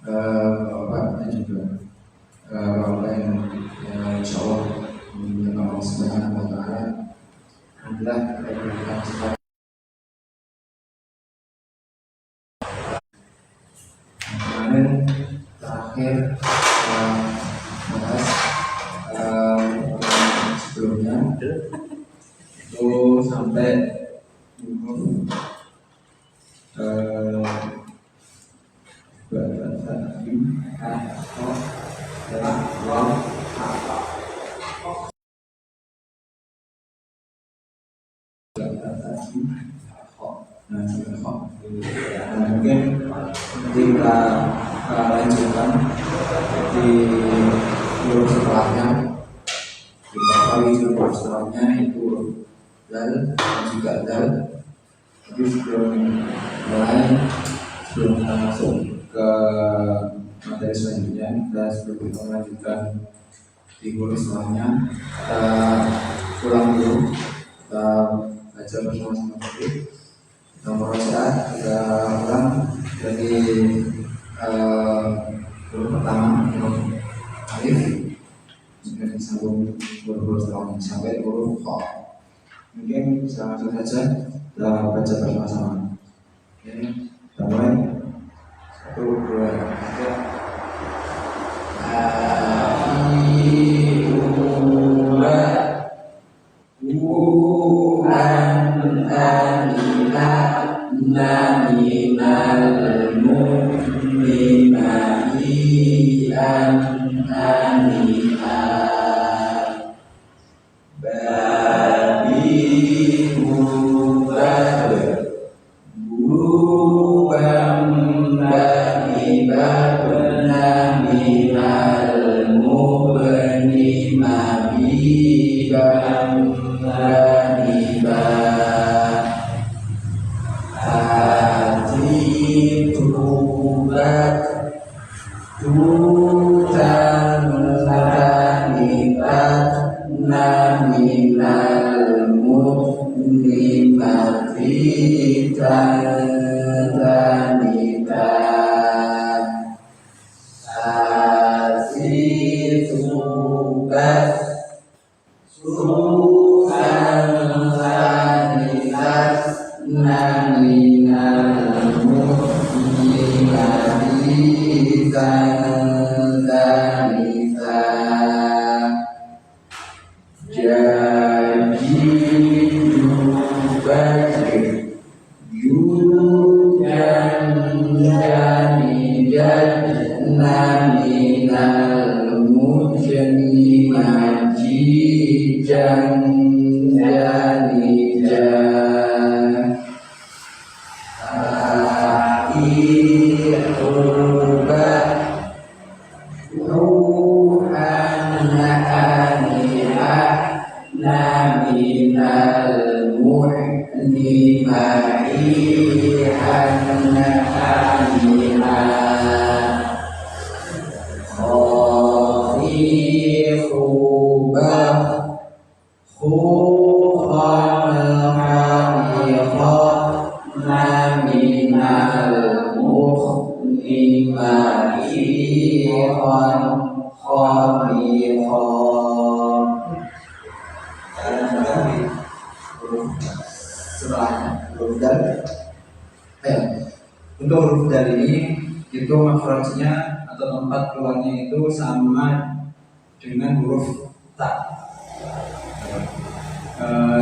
Bapak dan juga Bapak yang insya Allah memuliakan Allah Subhanahu wa Ta'ala. Alhamdulillah kita diberikan kesempatan. Kemarin terakhir bahas sebelumnya itu sampai mungkin kita lanjutkan di huruf setelahnya. Kita kali huruf setelahnya itu dal dan juga dal. Jadi sebelum kita masuk ke materi selanjutnya, kita sebelum kita melanjutkan di huruf setelahnya, kita ulang dulu, kita baca bersama-sama dulu. Nomor saat kita ulang dari huruf pertama, huruf alif, kemudian disambung huruf setelahnya sampai huruf kha. Mungkin bisa langsung saja kita baca bersama-sama. Ini kita mulai. 1, 2, Untuk huruf dal ini itu makhrajnya atau tempat keluarnya itu sama dengan huruf ta.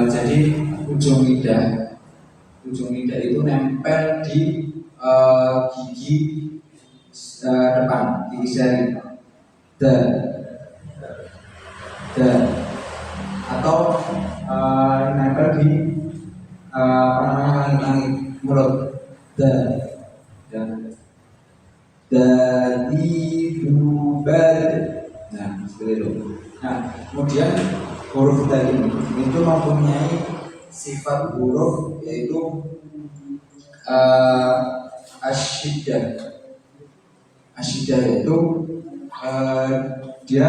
Jadi ujung lidah itu nempel di gigi depan, gigi seri. Atau nempel di langit mulut. Dari bubad seperti itu. Nah, kemudian huruf dal ini itu mempunyai sifat huruf yaitu asyidah. Asyidah yaitu dia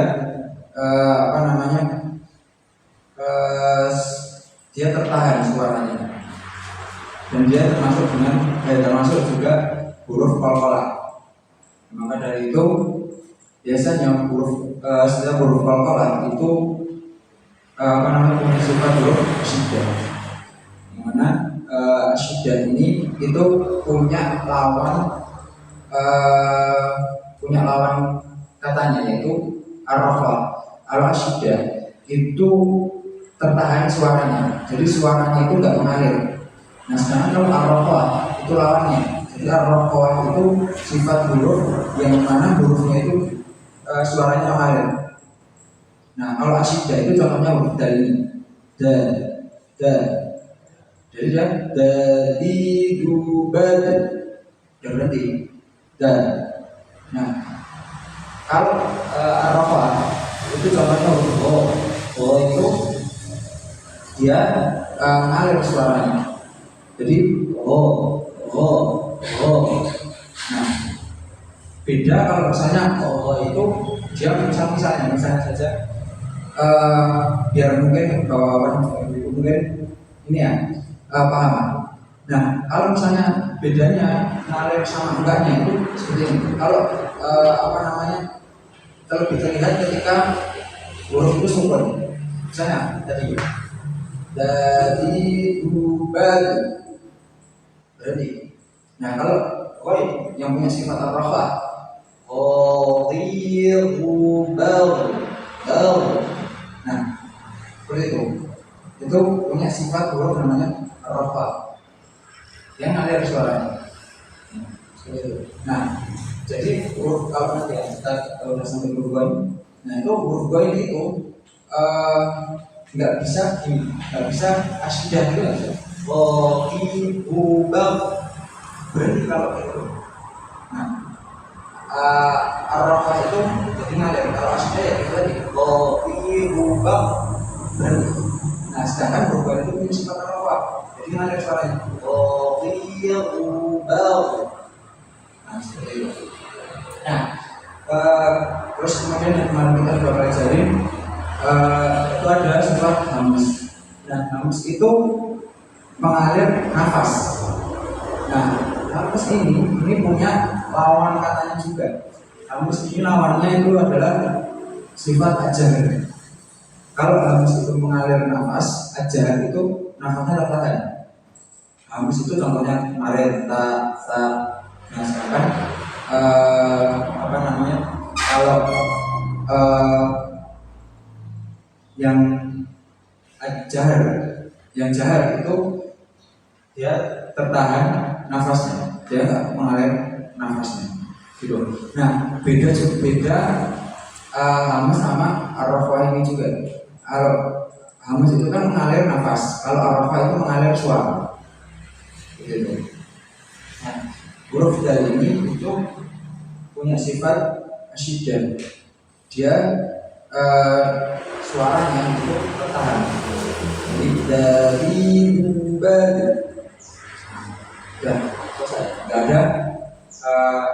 dia tertahan suaranya, dan dia termasuk juga huruf qalqalah. Maka dari itu biasanya setiap huruf qalqalah itu punya sifat huruf asyidah. Dimana asyidah ini itu punya lawan katanya yaitu ar-rafa. Al-asyidah itu tertahan suaranya, jadi suaranya itu nggak mengalir. Nah, sedangkan kalau ar-rafa itu lawannya. Jadi ar-rafa itu sifat huruf yang mana hurufnya itu suaranya mengalir. Nah, kalau asyidah itu contohnya huruf dal ini, da. Jadi ya dari dubad, ya berarti da. Nah, kalau ar-rafa itu contohnya huruf o itu dia mengalir suaranya. Jadi o. Nah, beda kalau misalnya itu dia misalnya saja biar mungkin mungkin ini ya paham. Nah, kalau misalnya bedanya mengalir sama enggaknya itu seperti ini. Kalau terlebih terlihat ketika huruf itu sukun. Misalnya tadi dari ubad berarti. Nah, kalau yang punya sifat ar-rafa nah, seperti itu punya sifat huruf namanya ar-rafa yang ngalir suaranya. Seperti itu. Nah, jadi huruf kalau nanti kita udah sampai huruf goin, nah itu huruf goin itu nggak bisa asyidah gitu nggak bisa. Berarti kalau itu. Nah, ar-rafa itu jadi ngalir. Kalau asyidah ya itu tadi berarti. Nah, sedangkan huruf goin itu punya sifat ar-rafa, jadi ngalir suaranya. Nah, seperti itu. Nah, terus kemudian yang kemarin kita sudah pelajari itu ada sifat hamus. Nah, hamus itu mengalir nafas. Nah, hamus ini punya lawan katanya juga. Hamus ini lawannya itu adalah sifat ajar. Kalau hamus itu mengalir nafas, ajar itu nafasnya tertahan. Hamus itu contohnya kemarin ta. Nah, sekarang kalau yang jahar itu dia tertahan nafasnya, dia nggak mengalir nafasnya gitu. Nah, beda hamus sama ar-rafa ini juga. Kalau hamus itu kan mengalir nafas, kalau ar-rafa itu mengalir suara gitu. Nah, huruf dal ini itu punya sifat asyidah. Dia suaranya itu tertahan. Jadi dari ubad. Ya, selesai. Nggak ada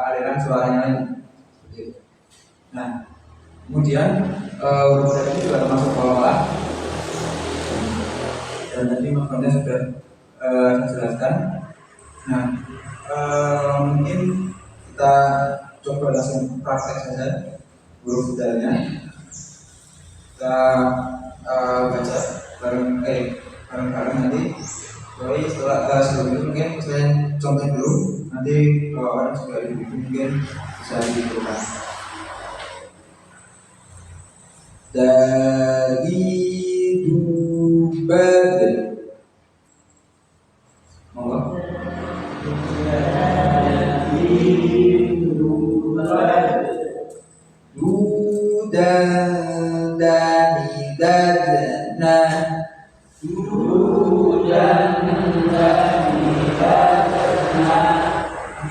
aliran suaranya lain. Nah, kemudian huruf dal ini juga termasuk qalqalah. Dan tadi maknanya sudah saya jelaskan. Nah, mungkin kita coba langsung praktek saja huruf dalnya. Kita baca bareng-bareng nanti. Jadi sebelum itu mungkin saya contoh dulu. Nanti bawaannya juga mungkin bisa dibuka. Dari dubad. Monggo.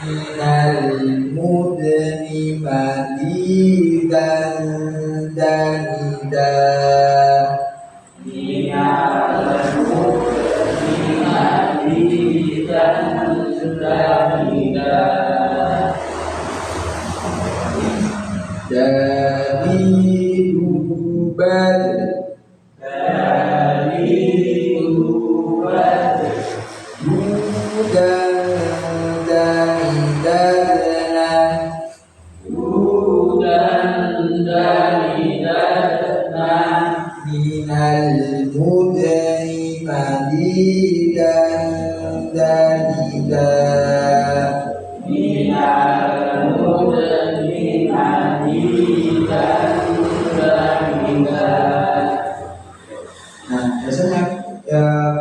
Minal mudhari mudni madidan danida minal mudni madidan danida dari ubad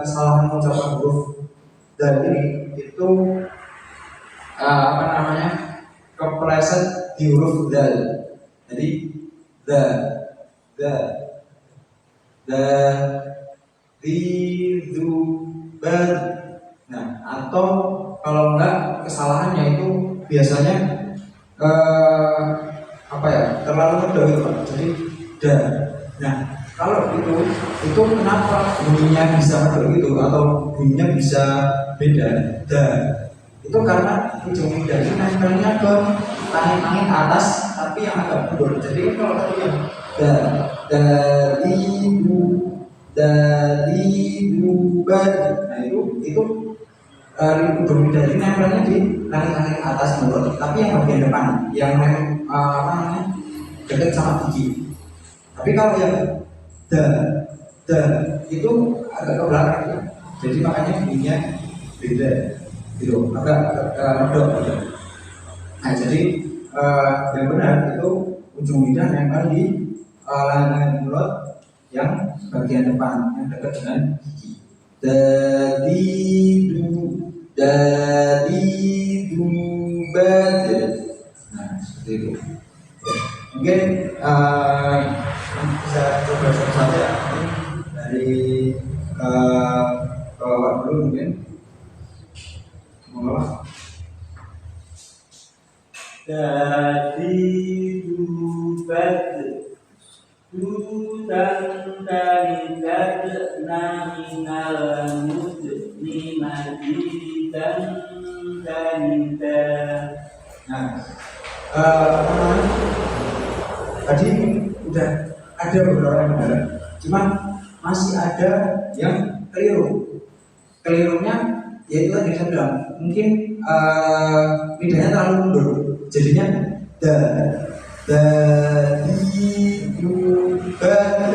kesalahan mengucapkan huruf dal ini itu kepleset di huruf dal. Jadi the du bad. Nah, atau kalau enggak kesalahannya itu biasanya terlalu kedua Pak. Jadi da. Nah, kalau itu kenapa bunyinya bisa begitu atau bunyinya bisa beda? Da. Itu karena ujung lidahnya nempelnya ke langit-langit atas, tapi yang agak mundur. Jadi kalau tadi yang dari bad, nah itu ujung lidahnya nempelnya di langit-langit atas mundur, tapi yang bagian depan, yang dekat sama gigi. Tapi kalau yang itu agak ke belakang, jadi makanya bunyinya beda, gitu, agak medok. Nah, jadi yang benar itu ujung lidah nempel di langit mulut yang bagian depan, yang dekat dengan gigi. Dari bad. Nah, seperti itu. Mungkin bisa coba saja dari bawah dulu mungkin. Dari dubat dudan dari dadna minal mudni madidan danida. Nah, tadi udah ada beberapa yang benar, cuman masih ada yang keliru. Kelirunya yaitu tadi saya bilang, mungkin lidahnya terlalu mundur, jadinya dari bad.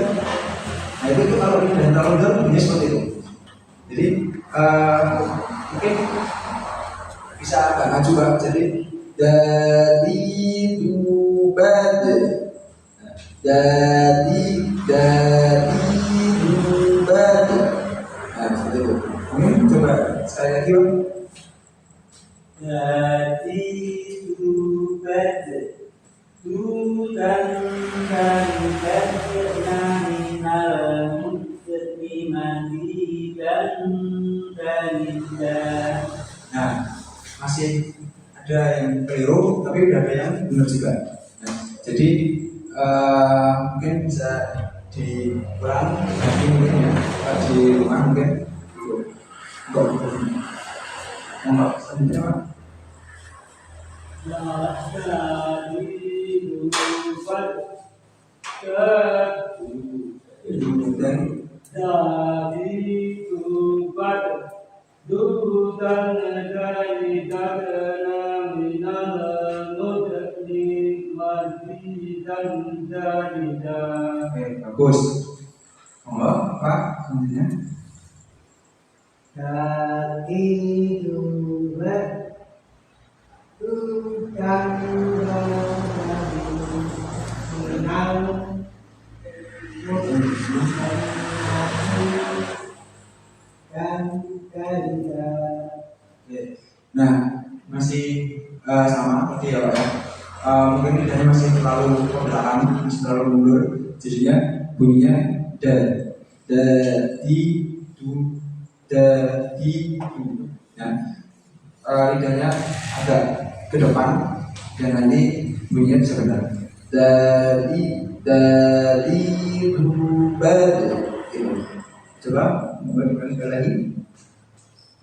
Nah itu kalau lidahnya terlalu mundur bunyinya seperti itu. Jadi mungkin bisa agak maju Pak. Jadi dari bad. Dari bad. Nah seperti itu. Coba sekali lagi Bang. Dari dubat dudan dari dadna minal mudni madidan danida. Nah, masih ada yang keliru, tapi udah ada yang benar juga. Nah, jadi mungkin bisa diulang lagi mungkin ya, di rumah mungkin. Enggak, selanjutnya Pak. Dari dubat dari dubat dudan dari dadna minal mudni madidan danida. Oke, bagus. Monggo Pak, selanjutnya. Dari dubat dudan dari minal dan danida. Nah, masih sama seperti ya Pak ya. Mungkin lidahnya masih terlalu ke belakang, masih terlalu mundur, jadinya bunyinya di du. Nah, lidahnya agak ke depan, dan nanti bunyinya bisa benar. Dari dubad gitu. Coba kembali sekali lagi.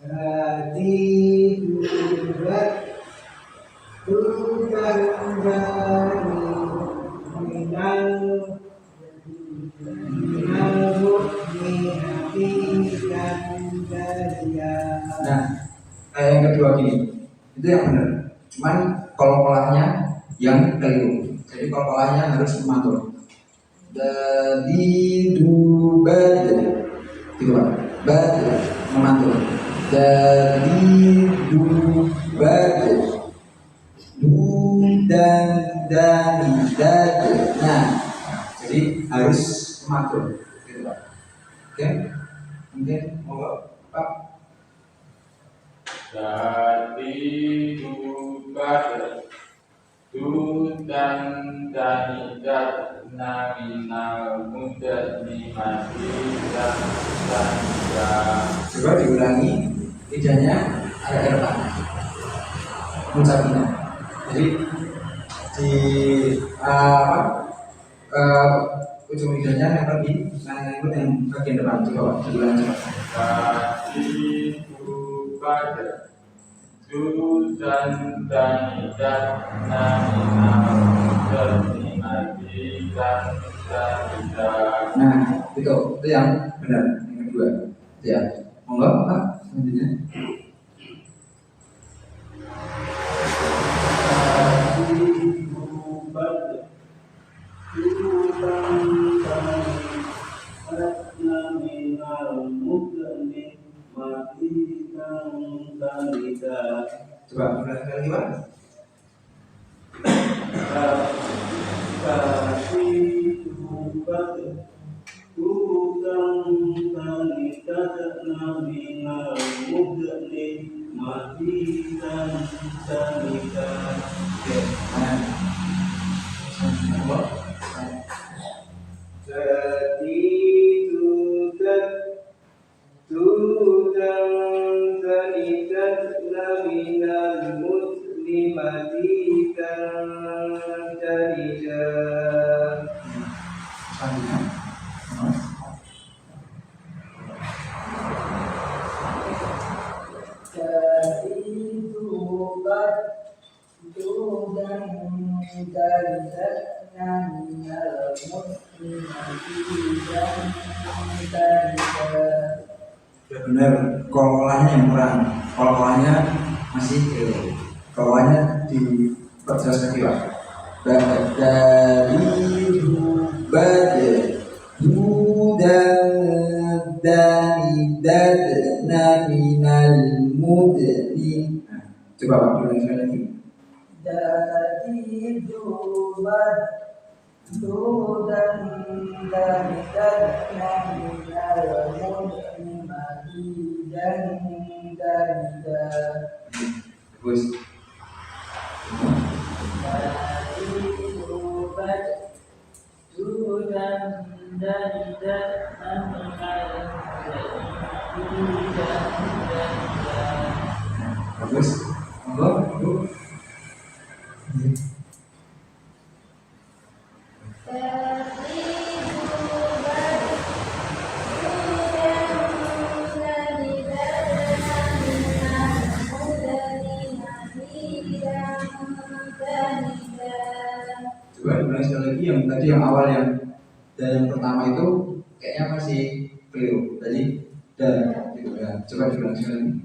Dari buat bukan dari minal mu'minati dan jariya. Nah, yang kedua gini, itu yang benar. Cuman kol-kolahnya yang keliru. Jadi kol-kolahnya harus mematur. Dari dubad gitu Pak. Bad mematur. Dari dubad du dan dari dad. Nah, jadi harus mematur gitu Pak. Oke? Mungkin mau Pak. Dari dubat du dan dari dat naminal muda nimati dan Coba diulangi lidahnya ada erta ucapinya. Jadi di ujung lidahnya nempel di lingkut yang bagian depan. Coba diulangi coba. dari dubat du dan dari dat naminal muda nimati dan Nah, itu yang benar. Yang kedua, ya. Monggo Pak, selanjutnya. Coba ulang lagi Pak. Oke, nah, monggo. Jadi tudan zaidat minal muslimati dan jaridah. Selanjutnya. Jadi tubat tudan zaidatna minal muslimati dan jaridah. Ya benar, kolkolahnya yang kurang. Kolkolahnya masih keliru. Kolkolahnya diperjelas lagi Pak. Dari dubad du dan dari dad naminal mudni. Coba Pak ulangi sekali lagi. Dari dubat tudan zaidatna minal muslimati dan jaridah. Bagus. Bagus. Monggo, Bu. Coba ulangi sekali lagi yang tadi yang awal yang dan yang pertama itu kayaknya masih keliru. Tadi dan gitu ya. Coba diulangi sekali lagi.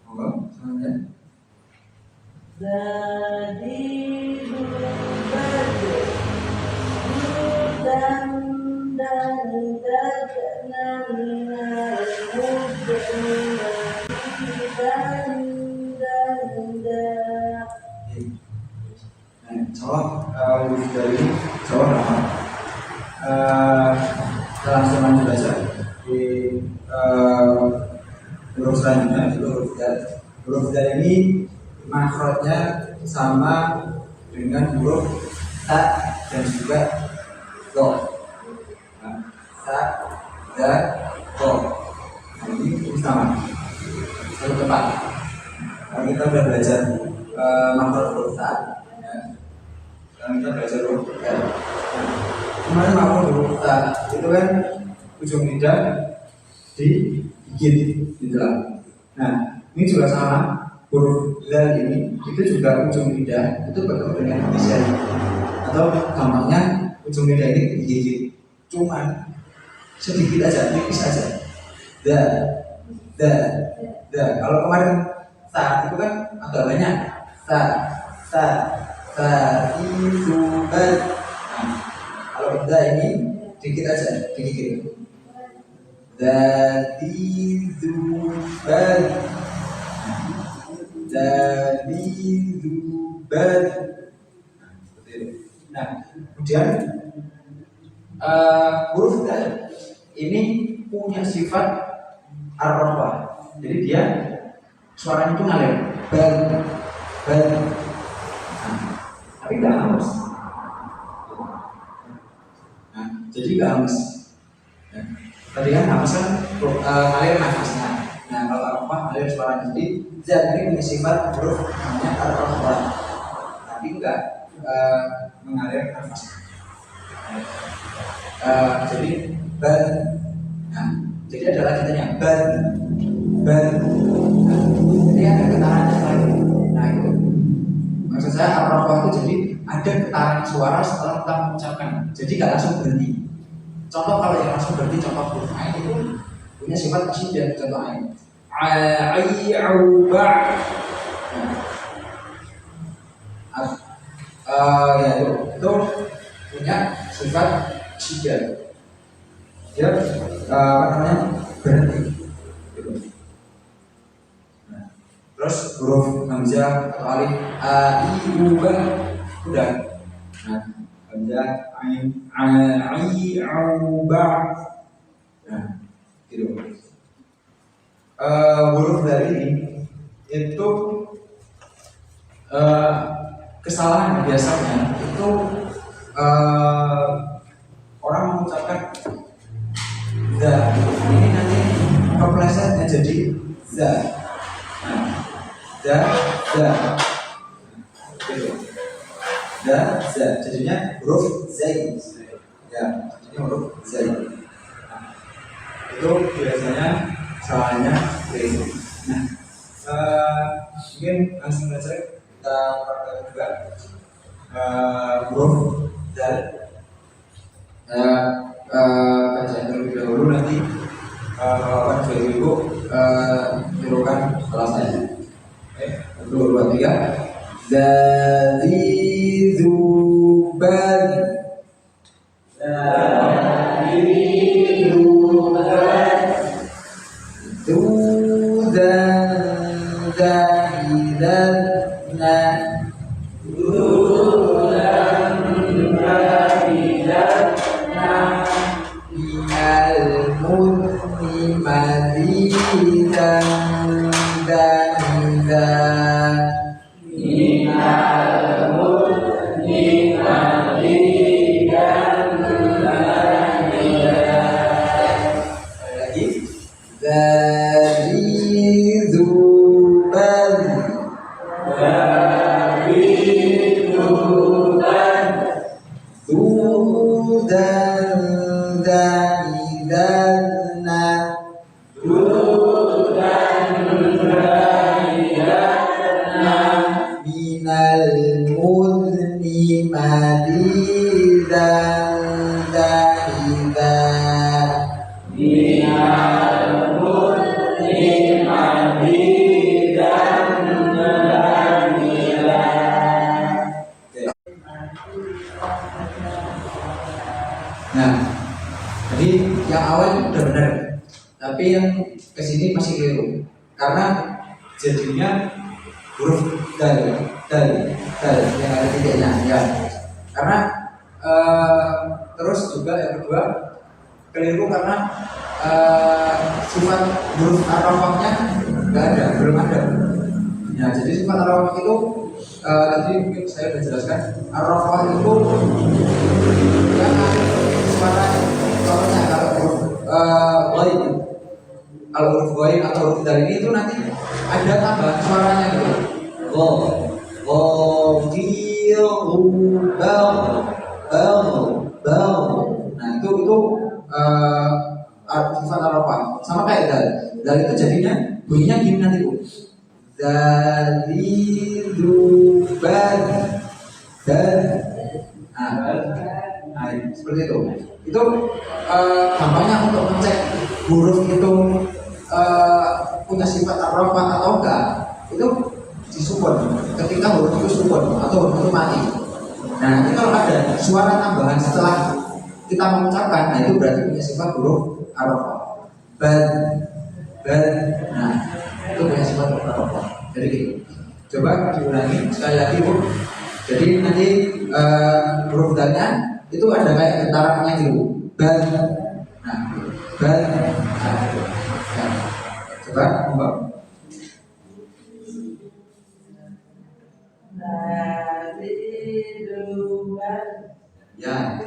Monggo, selanjutnya. Jadi dubat tudan zaidatna minal muslimati dan jaridah. Nah, jawab dari jawab apa? Kita langsung lanjut aja di huruf selanjutnya. Huruf dari ini makhrajnya sama dengan huruf ta dan juga do. Nah, ta, da, do. Nah, ini sama satu tempat. Kalau kita sudah belajar makhraj huruf ta, ya. Sekarang kita belajar huruf ta. Kemarin makhraj huruf ta itu kan ujung lidah digigit gitu lah. Nah, ini juga sama, huruf zal ini itu juga ujung lidah itu bertemu dengan gigi jari, atau gampangnya ujung lidah ini digigit, cuman sedikit aja, tipis aja. Da, da, da. Kalau kemarin sa itu kan agak banyak, sa, sa, sa, itu kan. Nah, kalau da ini dikit aja, digigit. Dari zubar, dari zubar. Nah, kemudian huruf dal ini punya sifat ar-rafah. Jadi dia suaranya itu ngalir, bal, bal. Nah, tapi nggak haus. Nah, jadi nggak haus. Nah, tadi kan haus kan ngalir nafasnya. Nah, kalau ar-rafah ngalir suaranya. Jadi zat ini punya sifat huruf namanya ar-rafah, tapi nggak mengalir nafasnya. Jadi bal. Nah, jadi ada lanjutannya bal, bal. Nah, jadi ada getaran lagi. Nah, itu maksud saya ar-rafah itu jadi ada getaran suara setelah kita mengucapkan. Jadi nggak langsung berhenti. Contoh kalau yang langsung berhenti, contoh huruf ain itu punya sifat tasydid. Contoh ain, ai-au-ba. Ya itu punya sifat tasydid. Dia apa namanya, berhenti. Nah, terus huruf hamzah atau alif a i u ba udah. Nah, hamzah ain ai au ba. Nah, gitu. Huruf dari ini itu kesalahan biasanya itu orang mengucapkan za, ini nanti keplesetnya jadi za. Nah, za, za, gitu. Za, za, jadinya huruf zai. Ya, ini huruf zai. Nah, itu biasanya salahnya ini. Nah, mungkin langsung saja kita praktek juga huruf zal. Bacaan terlebih dahulu, nanti kalau Bapak Ibu tirukan setelah saya. Oke, 1, 2, 3. Dari zubar, dari zubar, tudan dari dana, tudan dari dana, al-mudni madidan dan al-mudni madidan lagi dari zuban, dari zuban, tudan dari dana, tudan dari dana, minal mudni madidan dari dana, minal mudni madidan dari dana. Nah, jadi yang awal itu udah benar, tapi yang kesini masih keliru karena jadinya huruf dal yang ada titiknya ya. Karena terus juga yang kedua keliru karena sifat huruf ar-rafahnya nggak ada, belum ada. Ya, jadi sifat ar-rafah itu tadi mungkin saya sudah jelaskan Ar-Rafah itu yang suara contohnya kalau huruf ghaib, kalau huruf ghaib atau huruf dari ini itu nanti ada tambahan suaranya gitu. Nah itu sifat Ar-Rafah sama kayak dal itu jadinya bunyinya gini nanti bu. Dzaliluban dan seperti itu. Itu gampangnya untuk mengecek huruf itu punya sifat Ar-Rafah atau enggak. Itu disukun ketika huruf itu sukun atau huruf itu mati. Nah nanti kalau ada suara tambahan setelah kita mengucapkan, nah itu berarti punya sifat huruf Ar-Rafah. Nah itu punya sifat huruf Ar-Rafah. Jadi gitu. Coba diulangi sekali lagi bu. Jadi nanti huruf dalnya itu ada kayak getarannya gitu. Nah, coba ngomong. Ya.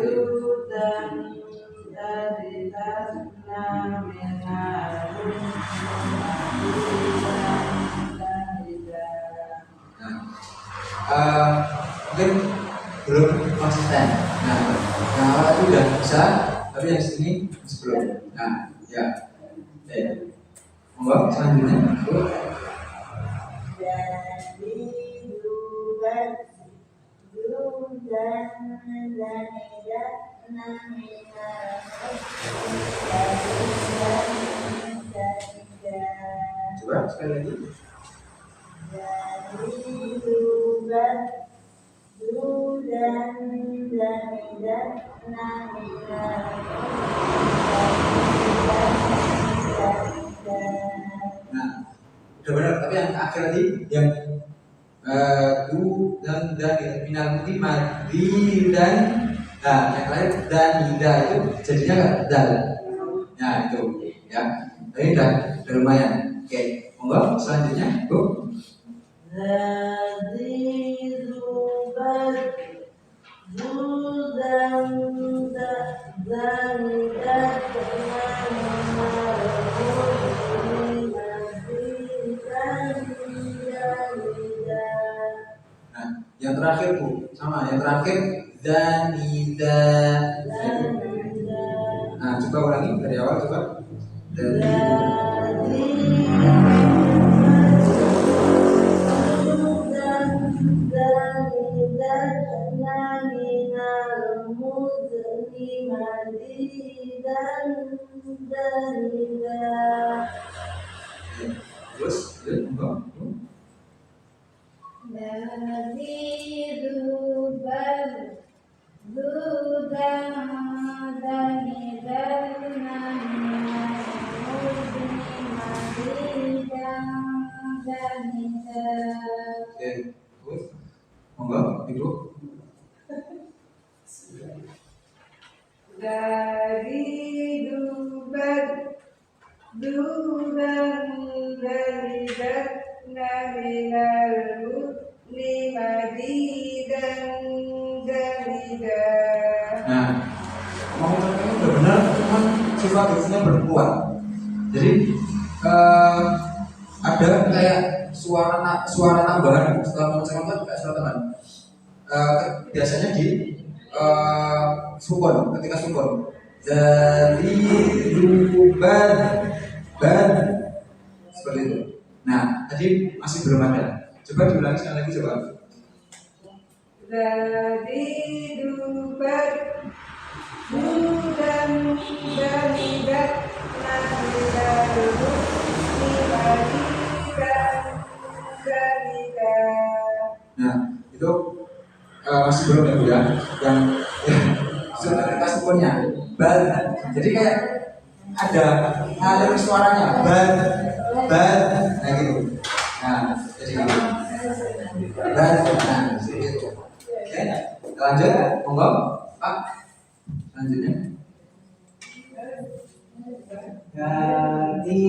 Mungkin belum konsisten. Nah, yang awal itu udah bisa, tapi yang sini masih belum. Nah, ya. Monggo selanjutnya. Coba sekali lagi. Nah, udah benar. Tapi yang akhir tadi yang du dan minal lima di dan yang lain dan tidak itu jadinya nggak dal. Nah itu ya. Tapi udah lumayan. Oke, monggo selanjutnya bu. Yang terakhir bu, sama yang terakhir zanida. Nah coba ulangi dari awal coba. Terus, enggak. Monggo, Ibu. Dari dubat dudan dari naminal limadidan dalida. Nah, ngomong ini udah benar, cuman sifat hurufnya berkuat. Jadi ada kayak suara tambahan setelah mengucapkan kayak suara tambahan. Biasanya di sukun, ketika sukun. Dari duban seperti itu. Nah, tadi masih belum ada. Coba diulangi sekali lagi coba. Dari dubat dudan dalida naminal Nah, itu masih belum ya Bu ya. Yang ketika sukunnya jadi kayak ada ngalir suaranya nah gitu. Nah, jadi gitu. Nah, gitu. Oke, lanjut, monggo Pak. Selanjutnya. Dari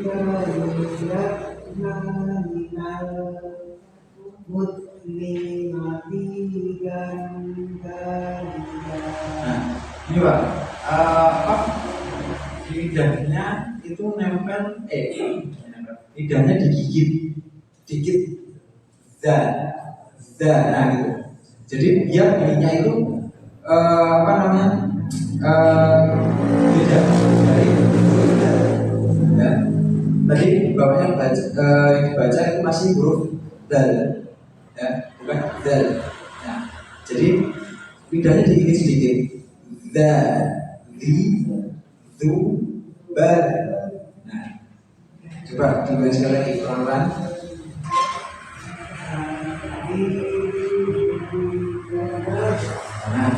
Nah, ini Pak, apa lidahnya itu nempel, lidahnya digigit nah gitu. Jadi biar bunyinya itu apa namanya beda dari ya. Tadi bapaknya dibaca itu masih huruf dal, ya, bukan dal. Nah, jadi lidahnya digigit sedikit. Da, di, du, bal. Nah, coba dibaca sekali lagi pelan-pelan. Nah,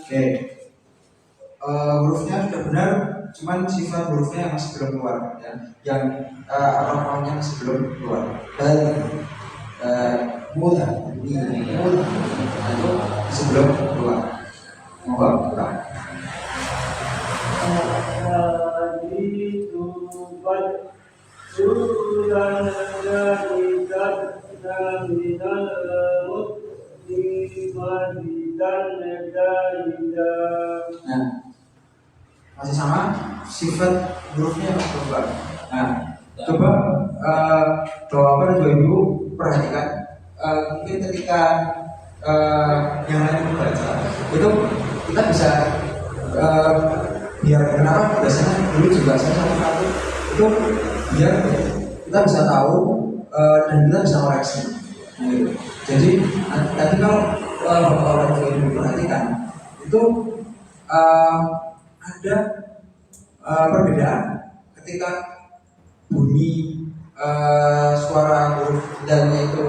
oke, hurufnya sudah benar, cuman sifat hurufnya yang masih belum keluar, ya. Yang apa-apanya masih belum keluar. Dan mudah, itu sebelum keluar. Mohon pulang. Nah, masih sama sifat hurufnya masih berubah. Nah, coba Bapak dan Ibu perhatikan, mungkin ketika yang lain membaca itu kita bisa biar kenapa biasanya dulu juga saya satu itu biar kita bisa tahu dan kita bisa koreksi. Nah, gitu. Jadi tadi kalau Bapak dan Ibu perhatikan itu ada perbedaan ketika bunyi suara huruf dalnya itu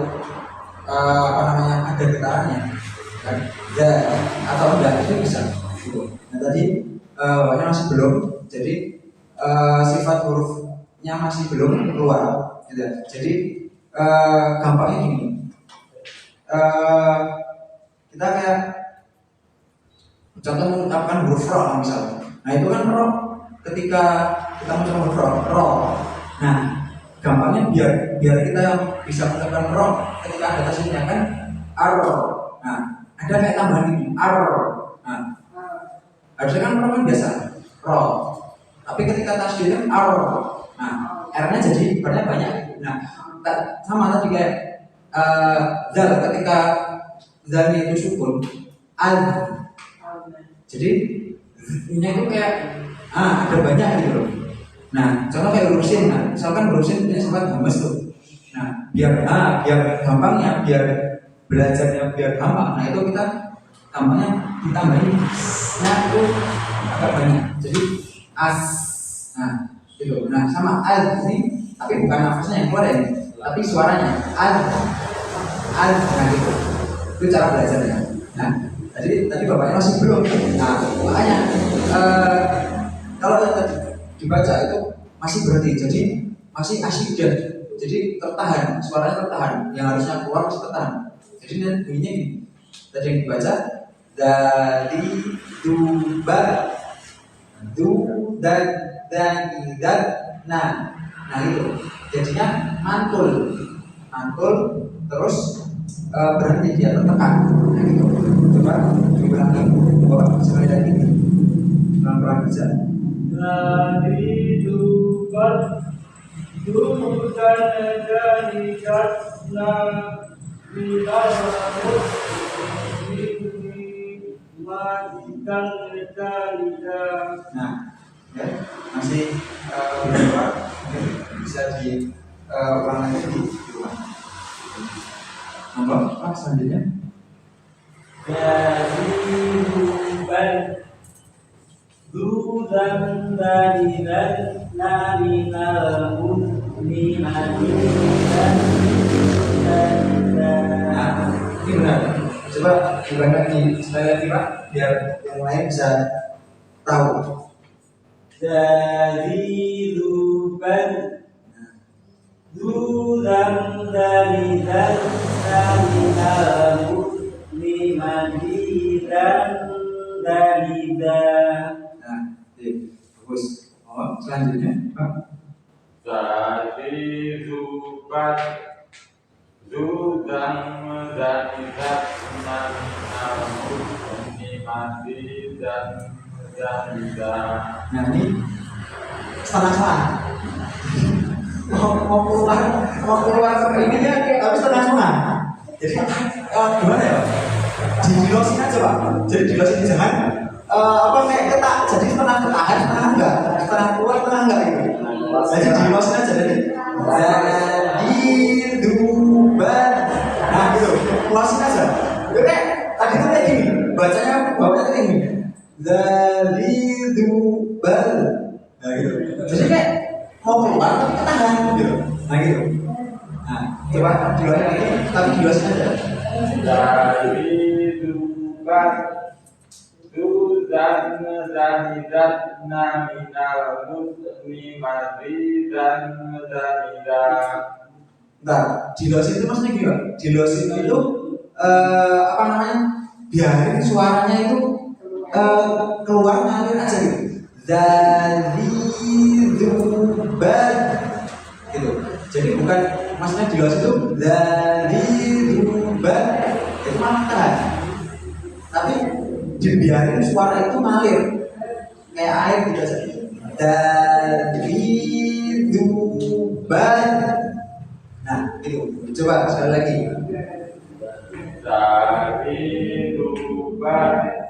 apa namanya ada getarannya kan, atau enggak itu bisa gitu. Nah tadi bapaknya masih belum, jadi sifat hurufnya masih belum keluar gitu. Jadi gampangnya gini, kita kayak contoh mengucapkan huruf ro misalnya. Nah itu kan ro, ketika kita mengucapkan ro, nah gampangnya biar kita bisa mengucapkan ro ketika ada tasdidnya kan ar. Nah ada kayak tambahan ini ar. Nah harusnya kan ro kan biasa ro, tapi ketika tasdidnya ar, nah r-nya jadi banyak. Nah sama tadi kayak zal, ketika zalnya itu sukun al, jadi ini itu kayak ada banyak gitu loh. Nah contoh kayak huruf sin, nah misalkan huruf sin punya sifat hamas tuh. Nah biar gampangnya, biar belajarnya biar gampang, nah itu kita gampangnya ditambahin nah itu agak banyak, jadi as, nah gitu. Nah sama al ini, tapi bukan nafasnya yang keluar ya, tapi suaranya al, nah gitu. Itu cara belajarnya. Nah tadi bapaknya masih belum. Nah makanya kalau yang tadi dibaca itu masih berhenti, jadi masih asyidah, jadi tertahan, suaranya tertahan, yang harusnya keluar masih tertahan. Jadi bunyinya gini, tadi yang dibaca dari duba du dan nah itu jadinya mantul terus berhenti, dia tertekan. Nah gitu. Coba diulangi, sekali lagi pelan-pelan aja. Dari dubat dudan dari jasna bilaramut ini majikan dari. Nah, ya, masih beberapa bisa ulang lagi di rumah. Apa selanjutnya? Dari duban dudan dari nari nalun ni dan Nah, ini benar. Coba diulang lagi sekali lagi Pak, biar yang lain bisa tahu. dari duban Zulan dari dan minal muslimati dan dari dan. Nah, bagus. Oh, selanjutnya, Pak. Jadi zubat Zudan Zanidat Naminal Muslimati dan Zanidah. Nah, ini setengah-setengah. mau keluar kepinginnya tapi setengah-setengah. Jadi gimana ya? Dilosin aja Pak. Jadi dilosin jangan kayak ketak. Jadi setengah ketahan, setengah enggak, setengah keluar, setengah enggak gitu. Jadi dilosin aja jadi. Jadi duban. Nah gitu, losin aja. Oke, tadi tuh kayak gini. Bacanya bawahnya kayak gini. Jadi duban. Nah gitu. Jadi kayak mau keluar tapi ketahan gitu. Nah gitu. Nah, coba diluarin lagi, tapi diluarin aja. Dari zubat Zudan Zanidat Naminal Muslimati dan Zanidah. Bentar, diluarin itu maksudnya gimana? Diluarin itu apa namanya? Biarin suaranya itu keluar ngalir aja gitu. Dari zubat gitu. Jadi bukan maksudnya di luar itu dari zubat itu malah tahan. Tapi dibiarin suara itu ngalir kayak air gitu aja. Dari zubat. Nah, itu. Coba sekali lagi. Dari zubat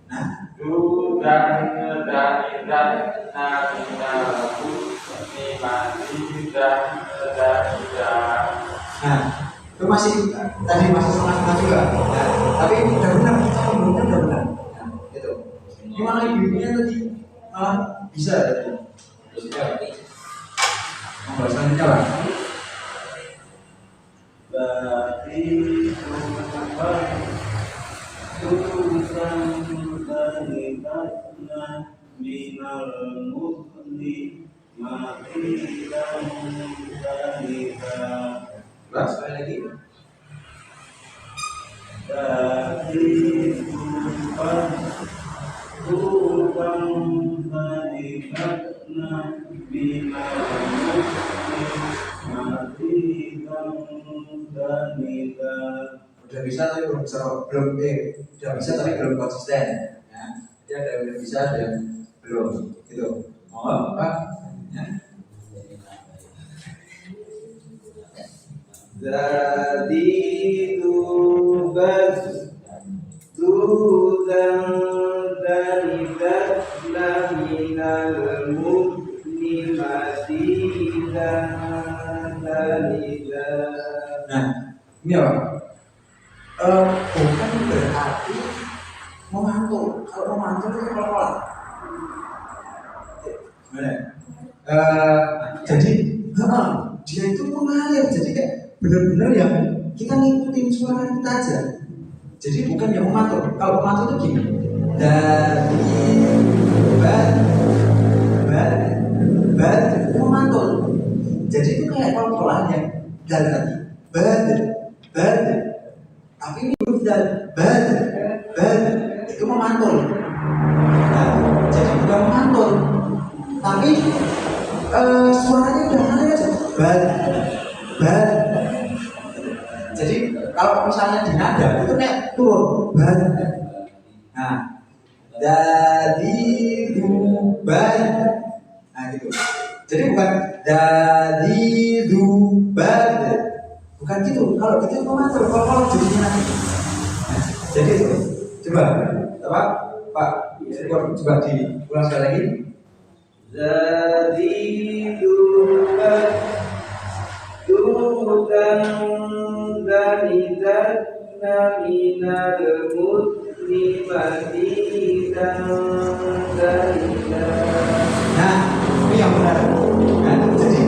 Nah, Zudan Zanidat Naminal Muslimati dan Zanidah. nah, itu masih tadi masih setengah-setengah juga. Nah, tapi udah benar, sebelumnya udah benar. Nah, itu. Ini malah ibunya tadi malah bisa tadi. Mau selanjutnya Pak. Berarti Zulan dari dan minal muslimati dan dari dan. Pak, sekali lagi. Dari Tuhan Tuhan meningkatnya binal muslimati dan tidak. Udah bisa tapi udah bisa tapi belum konsisten. Ya. Jadi ada yang udah bisa, ada yang belum. Gitu. Mohon Pak. Ya. Jadi tugas Zudan dari minal muslimati dan dari. Nah, ini apa? Bukan berarti memantul. Kalau memantul itu pelan-pelan. Gimana? Jadi dia itu mengalir. Jadi kayak benar-benar yang kita ngikutin suara kita aja. Jadi bukan yang memantul. Kalau memantul itu gini. Dari bat itu memantul. Jadi itu kayak pelan-pelan yang dari tadi. Bat. Tapi ini huruf dal, bad, itu memantul. Nah, jadi bukan memantul, tapi suaranya udah ngalir aja, bad. Jadi kalau misalnya di nada itu kayak turun, bad. Nah, dari dubai, nah gitu. Jadi bukan dari dubai. Bukan gitu, kalau gitu memantul, kalau jadinya nanti. Nah, jadi itu, coba, Pak, coba diulang sekali lagi. Jadi dubat, dudan dari minal muslimati dan dari. Nah, ini yang benar. Nah, jadi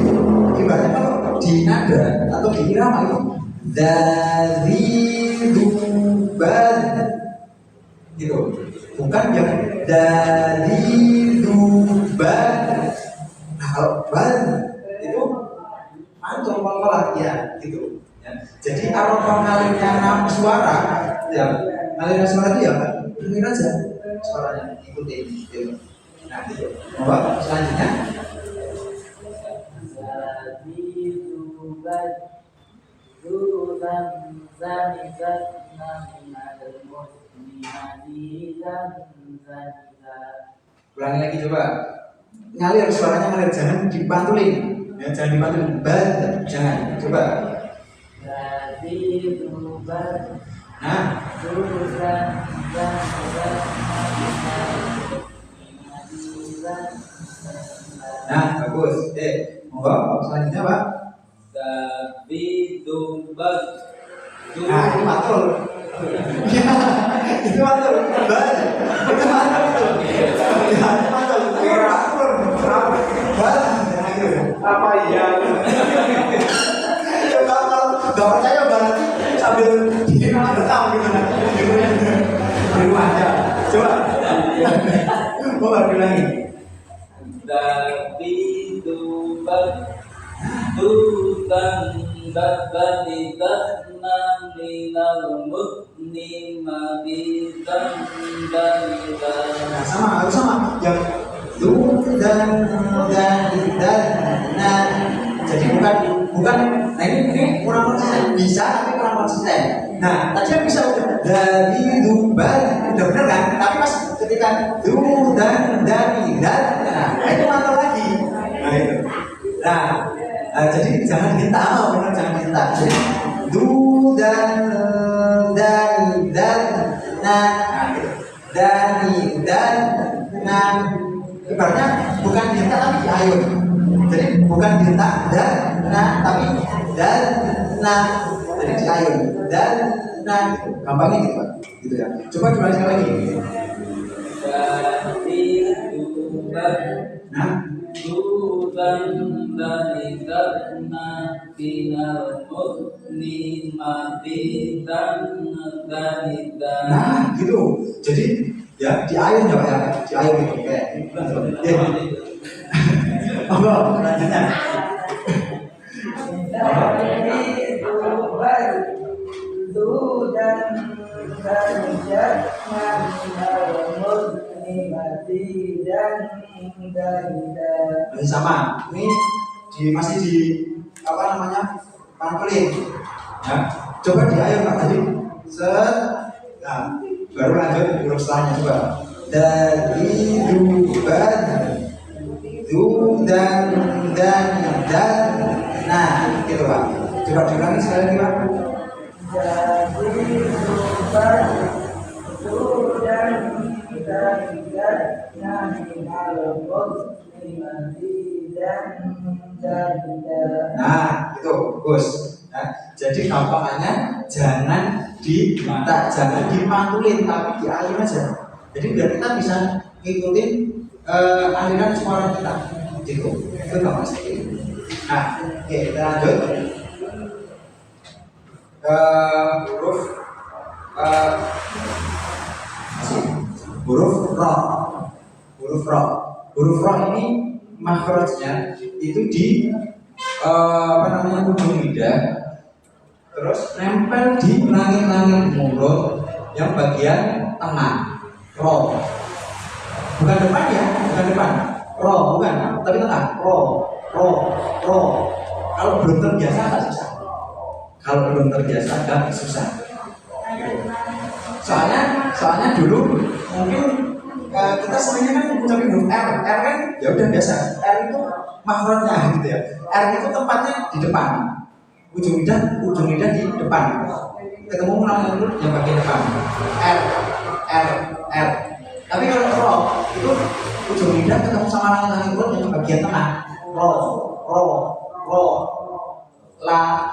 ibaratnya kalau di nada atau di irama itu dari duban gitu, bukan yang dari duban. Nah kalau ban itu mantul Jadi aroma ngalirnya suara, ya ngalirnya suara itu ya dengerin aja suaranya, ikutin. Gitu. Nah, gitu. Bahwa selanjutnya ulangi lagi coba. Ngalir suaranya ngalir, jangan dipantulin. Ya, jangan dipantulin. Jangan. Coba. Nah, nah bagus. Monggo selanjutnya Pak. Tapi tumbas. Nah, itu matul. Ya, itu matul. Itu matul itu. Ya, itu matul. Apa iya? Coba kalau nggak percaya berarti sambil direkam gitu kan. Di rumah aja. Coba. Mau baru lagi. Tapi tumbas. Tutan babanitan minal mutni maditan dalitan. Nah, harus sama. Yang dan nah, jadi bukan. Nah ini kurang konsisten. Bisa tapi kurang konsisten. Nah, tadi yang bisa dari duban udah bener kan? Tapi pas ketika dan nah itu mantap lagi. Nah itu. Nah, jadi jangan minta benar jangan minta. Jadi dan nah dan nah ibaratnya bukan minta tapi diayun. Jadi bukan minta dan nah tapi dan nah jadi diayun dan nah gampangnya gitu Pak. Gitu ya. Coba diulang sekali lagi. Dari tumbas. Nah, Tutan dalitan minal mutni maditan dalitan. nah gitu. Jadi ya diayun ya Pak ya. Diayun gitu kayak. Ya. Monggo selanjutnya. Sama. Ini masih di apa namanya? Pantulin. Ya. Coba diayun Pak tadi. Set. Nah, baru lanjut huruf setelahnya coba. Dari dan nah gitu Pak. Coba diulangi sekali lagi Pak. Nah itu bagus. Nah, jadi gampangannya jangan diminta, jangan dipantulin tapi diayun aja. Jadi biar kita bisa ngikutin aliran suara kita gitu. Itu gampang sekali. Nah, oke, kita lanjut huruf huruf ro. Huruf ro ini makhrajnya itu di ujung lidah, terus nempel di langit-langit mulut yang bagian tengah. Ro, bukan depan ya, bukan depan. Ro, bukan, tapi tengah. Ro. Kalau belum terbiasa agak susah. Agak susah. Soalnya dulu mungkin kita seringnya kan ngucapin huruf R kan ya udah biasa. R itu makhrajnya gitu ya. R itu tempatnya di depan. Ujung lidah di depan. Ketemu ulang mulut yang bagian depan. R. Tapi kalau ro itu ujung lidah ketemu sama langit-langit mulut yang bagian tengah. Ro. La,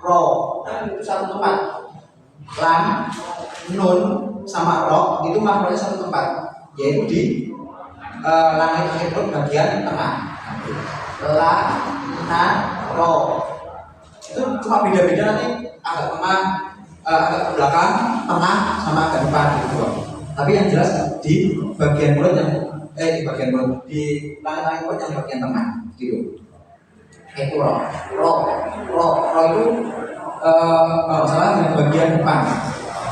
ro. Nah, itu satu tempat. Lam, nun sama ro itu makhrajnya satu tempat, yaitu di langit mulut bagian tengah. La, ro. Itu cuma beda-beda nanti agak tengah, agak ke belakang, tengah, sama agak depan gitu. Tapi yang jelas di bagian mulut yang di bagian mulut di langit mulut yang bagian tengah gitu. Itu ro itu kalau salah yang bagian depan.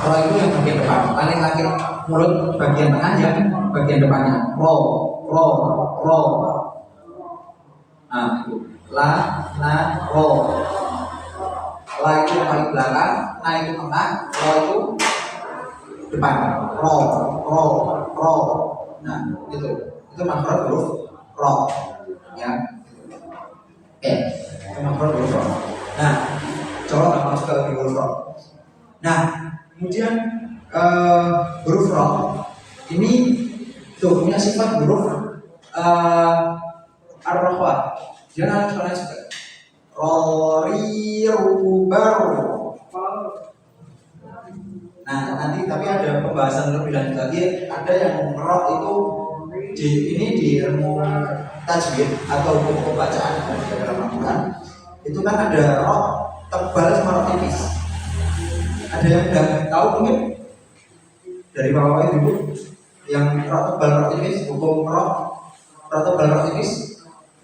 Ro itu yang bagian depan. Langit-langit mulut bagian tengah yang bagian depannya. Ro. Nah, itu la, na, ro. La itu yang paling belakang, na itu tengah, ro itu depan. Ro. Nah, itu makhraj huruf ro. Ya. Itu makhraj huruf ro. Nah, coba kita masuk ke huruf ro. Nah, kemudian huruf ro ini tuh punya sifat huruf ar-rafa. Dia ada suaranya juga. Rori rubar. Nah, nanti tapi ada pembahasan lebih lanjut lagi. Ada yang ro itu di ilmu tajwid atau buku bacaan dalam Al-Quran itu kan ada ro tebal sama ro tipis. Ada yang udah tahu mungkin dari bawah itu yang ro tebal ro tipis, hukum ro tebal ro tipis.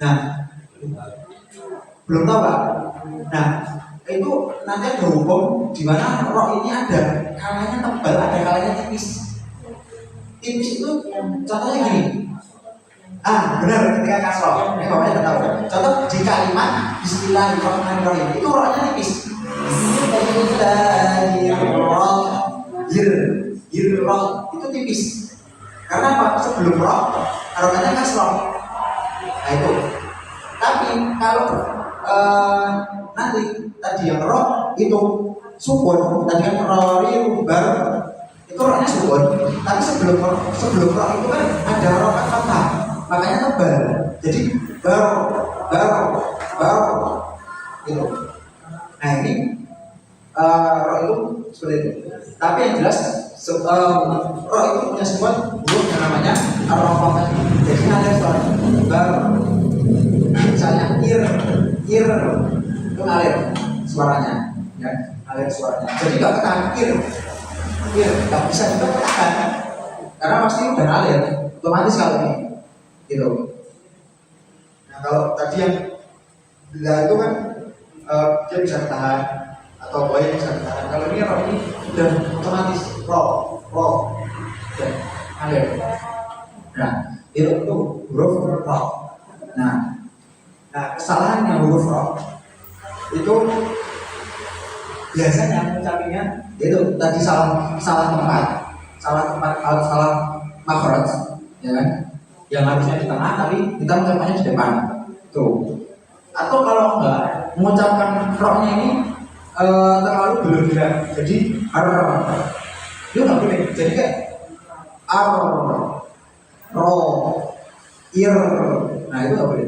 Nah, belum tahu Pak. Nah, itu nanti ada hukum di mana ro ini ada kalanya tebal, ada kalanya tipis. Tipis itu contohnya gini. Benar ketika kasroh. Ini bapaknya tahu. Contoh di kalimat Bismillahirrahmanirrahim itu ro-nya tipis. Bismillahirrahmanirrahim itu tipis. Karena apa? Sebelum ro harokatnya kasroh. Nah itu. Tapi kalau nanti tadi yang ro itu sukun, tadi kan rori rubar itu ro-nya sukun. Tapi sebelum ro itu kan ada harokat fathah. Makanya tebal. Jadi baru gitu. Nah ini ro itu seperti itu. Tapi yang jelas ro itu punya sifat huruf yang namanya ar-rafa. Jadi ada suara baru. Misalnya ir itu ngalir suaranya, ya ngalir suaranya. Jadi nggak tekan ir nggak bisa juga tekan karena pasti udah ngalir otomatis kalau ini gitu. Nah kalau tadi yang bila itu kan dia bisa tahan atau boy bisa tahan. Kalau ini roh ini udah otomatis roh dan ngalir. Nah itu huruf roh. Nah kesalahan yang huruf roh itu biasanya mengucapinya itu tadi salah tempat, salah makhraj, ya kan? Yang harusnya di tengah tapi kita mengucapkannya di depan, tuh. Atau kalau enggak mengucapkan rohnya ini terlalu berlebihan, jadi itu nggak boleh. Jadi kayak ro, ir, nah itu nggak boleh.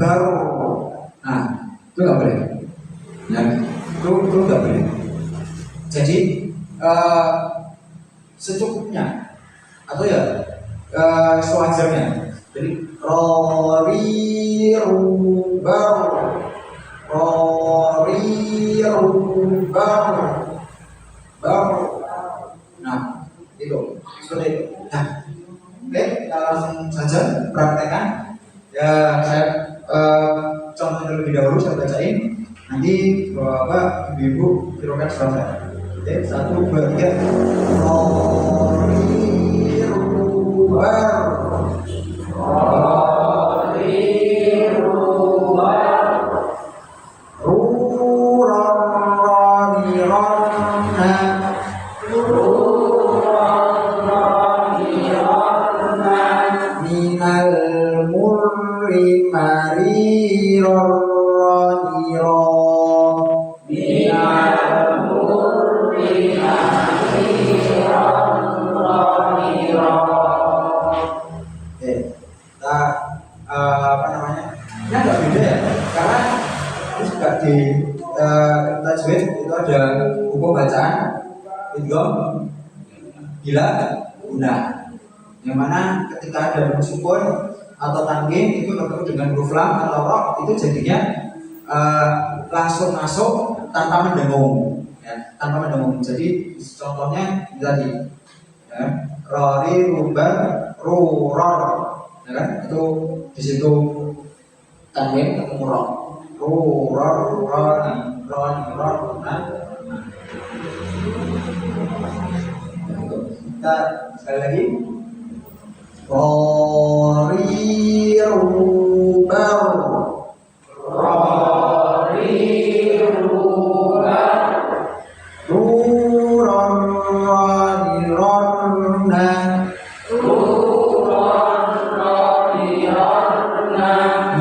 Baru, nah itu nggak boleh, ya itu nggak boleh. Jadi secukupnya atau ya sewajarnya. Jadi rori rubar, baru. Nah itu seperti itu. Nah, oke, kita langsung saja praktekkan. Ya saya contoh terlebih dahulu saya bacain. Nanti bapak ibu tirukan suara saya. Oke, 1, 2, 3. Bila guna, yang mana ketika ada huruf sukun atau tanwin itu bertemu dengan huruf lam atau ro itu jadinya langsung masuk tanpa mendengung, ya, tanpa mendengung. Jadi contohnya tadi, ya, rori rubar ruror, ya kan? Itu di situ tanwin ketemu ro. Nah, kita sekali lagi.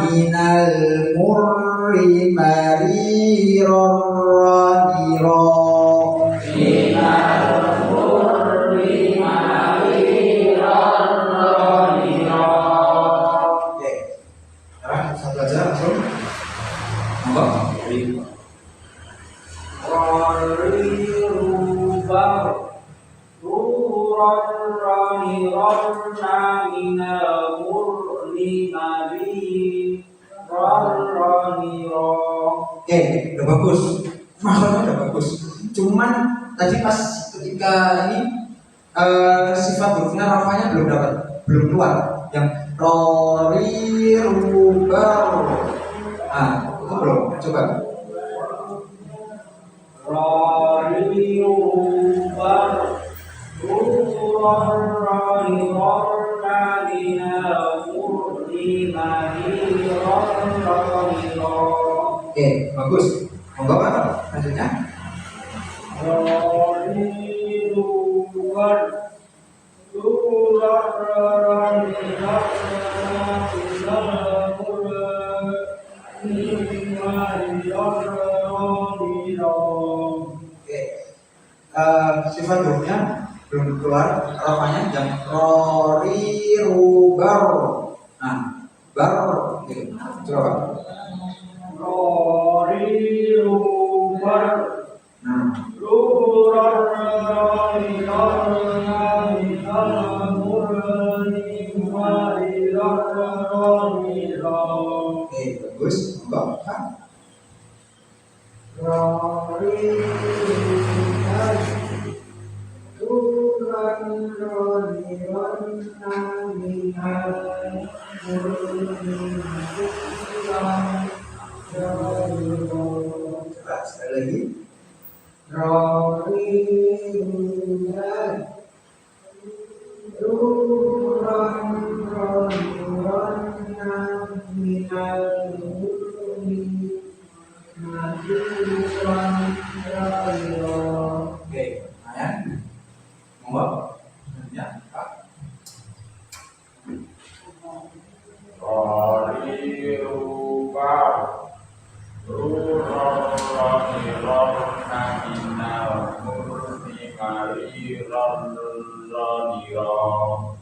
Minal murri mariron. Oke, sekarang kita belajar langsung. Monggo. Oke, udah bagus. Maksudnya udah bagus. Cuman tadi pas ketika ini sifat hurufnya rafanya belum keluar. Yang rori rubar. Ah, itu belum. Coba. Oke, bagus. Monggo Pak, lanjutnya. Oke, sifat hurufnya belum keluar, rafanya yang rori rubar. Nah, bar, gitu. Coba Pak. Nah, oke, bagus. Monggo Pak. Coba sekali lagi. Oke, lumayan. Monggo. Ya, Pak.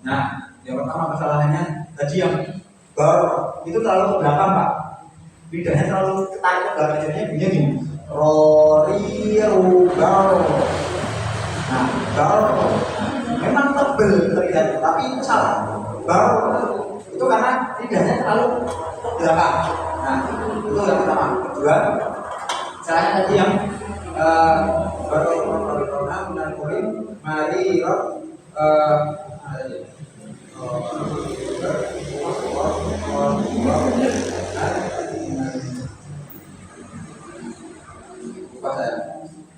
Nah, yang pertama kesalahannya tadi yang bar itu terlalu ke belakang Pak. Lidahnya terlalu ketarik ke belakang, jadinya bunyinya gini. Rori rubar. Nah, bar memang tebel terlihat, tapi itu salah. Bar itu karena lidahnya terlalu ke belakang. Nah, itu yang pertama. Kedua, caranya tadi yang mari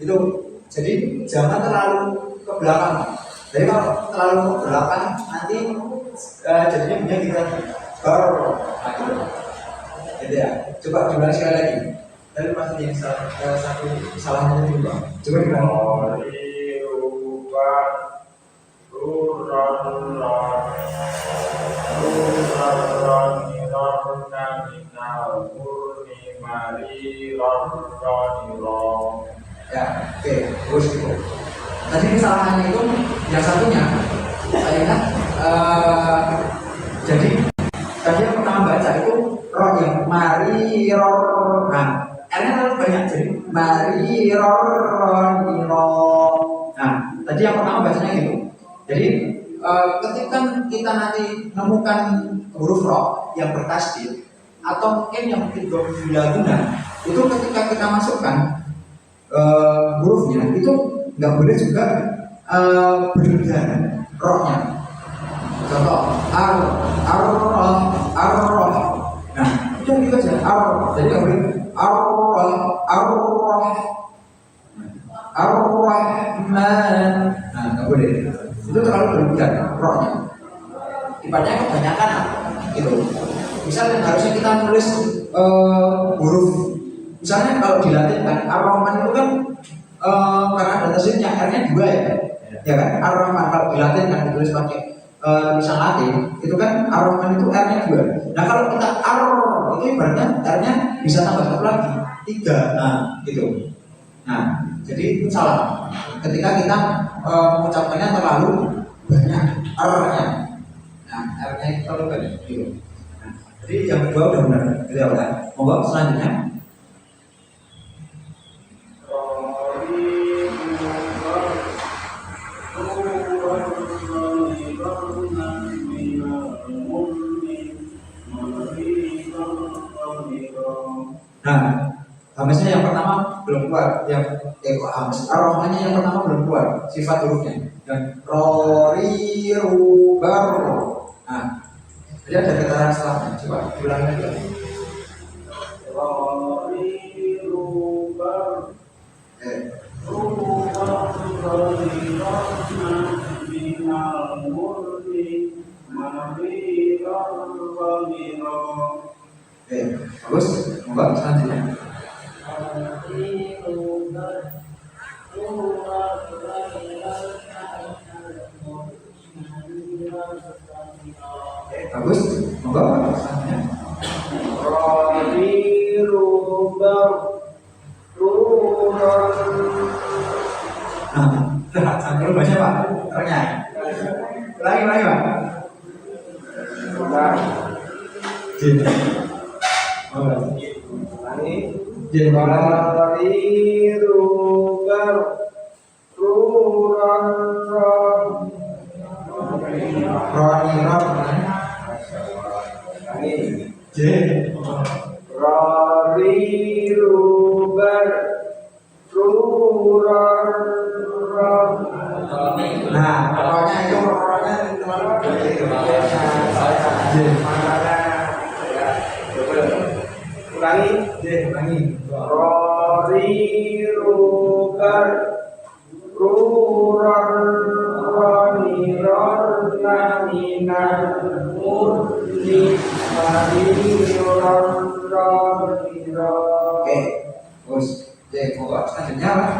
itu jadi jangan terlalu ke belakang. Jadi kalau terlalu ke belakang nanti jadinya punya kita baru gitu ya. Coba diulang sekali lagi. Tadi pasti yang satu kesalahannya itu Bang. Coba diulang. Ya, oke, terus gitu. Tadi kesalahannya itu yang satunya, saya ingat, jadi tadi yang pertama baca itu roh yang mari roh, nah, R-nya terlalu banyak, jadi mari roh. Nah, tadi yang pertama bacanya gitu. Jadi ketika kita nanti menemukan huruf roh yang bertasdid atau mungkin yang guna, itu ketika kita masukkan hurufnya itu nggak boleh juga berlebihan rohnya. Contoh ar. Nah itu gitu aja ar. Jadi nggak boleh Ar-Rahman. Nah, nggak boleh. Itu terlalu berlebihan rohnya. Ibaratnya kebanyakan gitu. Misalnya harusnya kita nulis huruf. Misalnya kalau di Latin kan Ar-Rahman itu kan karena ada tasdidnya R-nya 2 ya. Ya kan? Ar-Rahman kalau di Latin kan ditulis pakai tulisan Latin, itu kan Ar-Rahman itu R-nya 2. Nah, kalau kita Ar itu ibaratnya R-nya bisa tambah 1 lagi, 3. Nah, gitu. Nah, jadi itu salah. Ketika kita mengucapkannya terlalu banyak R-nya. Nah, R-nya itu terlalu banyak gitu. Nah, jadi yang kedua udah benar. Gitu ya, kan? Monggo selanjutnya. Nah, Hamzahnya yang pertama belum keluar, yang Ar-Rahmannya yang pertama belum keluar, sifat hurufnya. Dan rori rubar. Nah, jadi ada getaran setelahnya. Coba diulangi lagi. Rori rubar. Bagus, monggo selanjutnya. Bagus, monggo selanjutnya. Nah, sambil baca Pak, ternyata. Lagi Pak. Jadi, nah, rohnya itu ulangi. Rori rubar rurar roni rornamina murni mariron roriro. Oke, terus monggo selanjutnya Pak.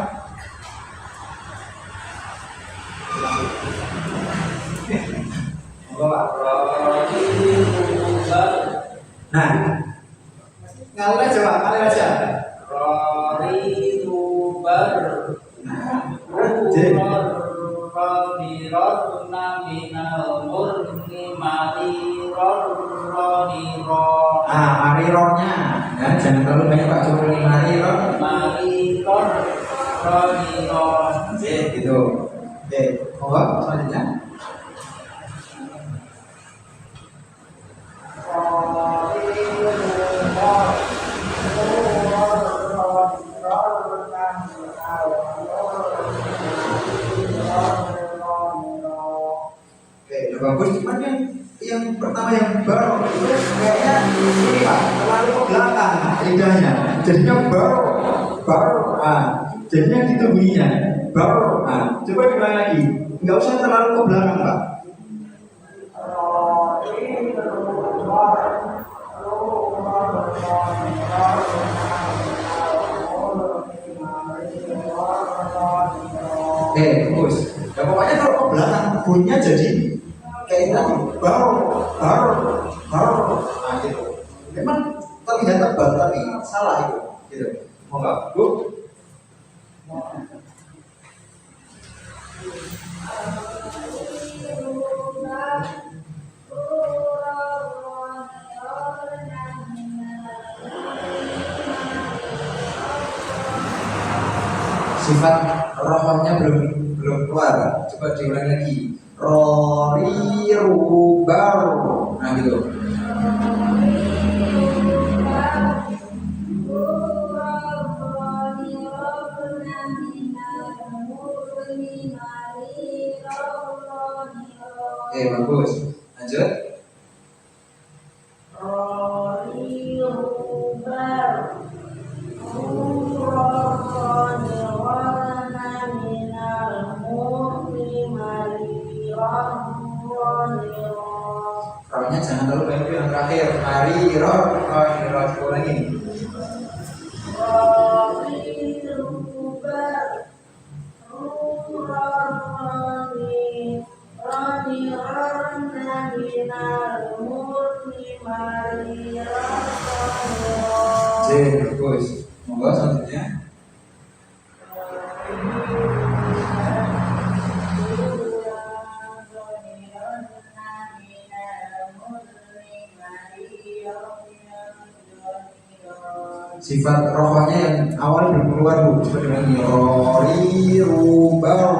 Monggo Pak. Nah, ngalir aja Pak, ngalir aja. Rori rubar Nah, rurar roniron naminal murni mariron roniro. marirornya, ya, jangan terlalu banyak Pak, cuma mariror. Mariron roniro. Gitu. Monggo selanjutnya. Bagus, cuman yang pertama yang baru itu kayaknya ini Pak, terlalu ke belakang lidahnya, jadinya baru, jadinya gitu bunyinya, baru. Coba diulang lagi, nggak usah terlalu ke belakang Pak. Bagus. Ya pokoknya kalau ke belakang bunyinya jadi kayak tadi baru. Nah gitu. Memang terlihat tebal tapi salah itu. Gitu. Mau nggak, Bu? Sifat rohnya belum keluar. Coba diulang lagi. Rori rubar. Nah gitu. Bagus. Lanjut. lalu baik yang terakhir mari roh ulangi. Bagus. Monggo selanjutnya. Sifat rohnya yang awal belum keluar bu, seperti ini rori rubau.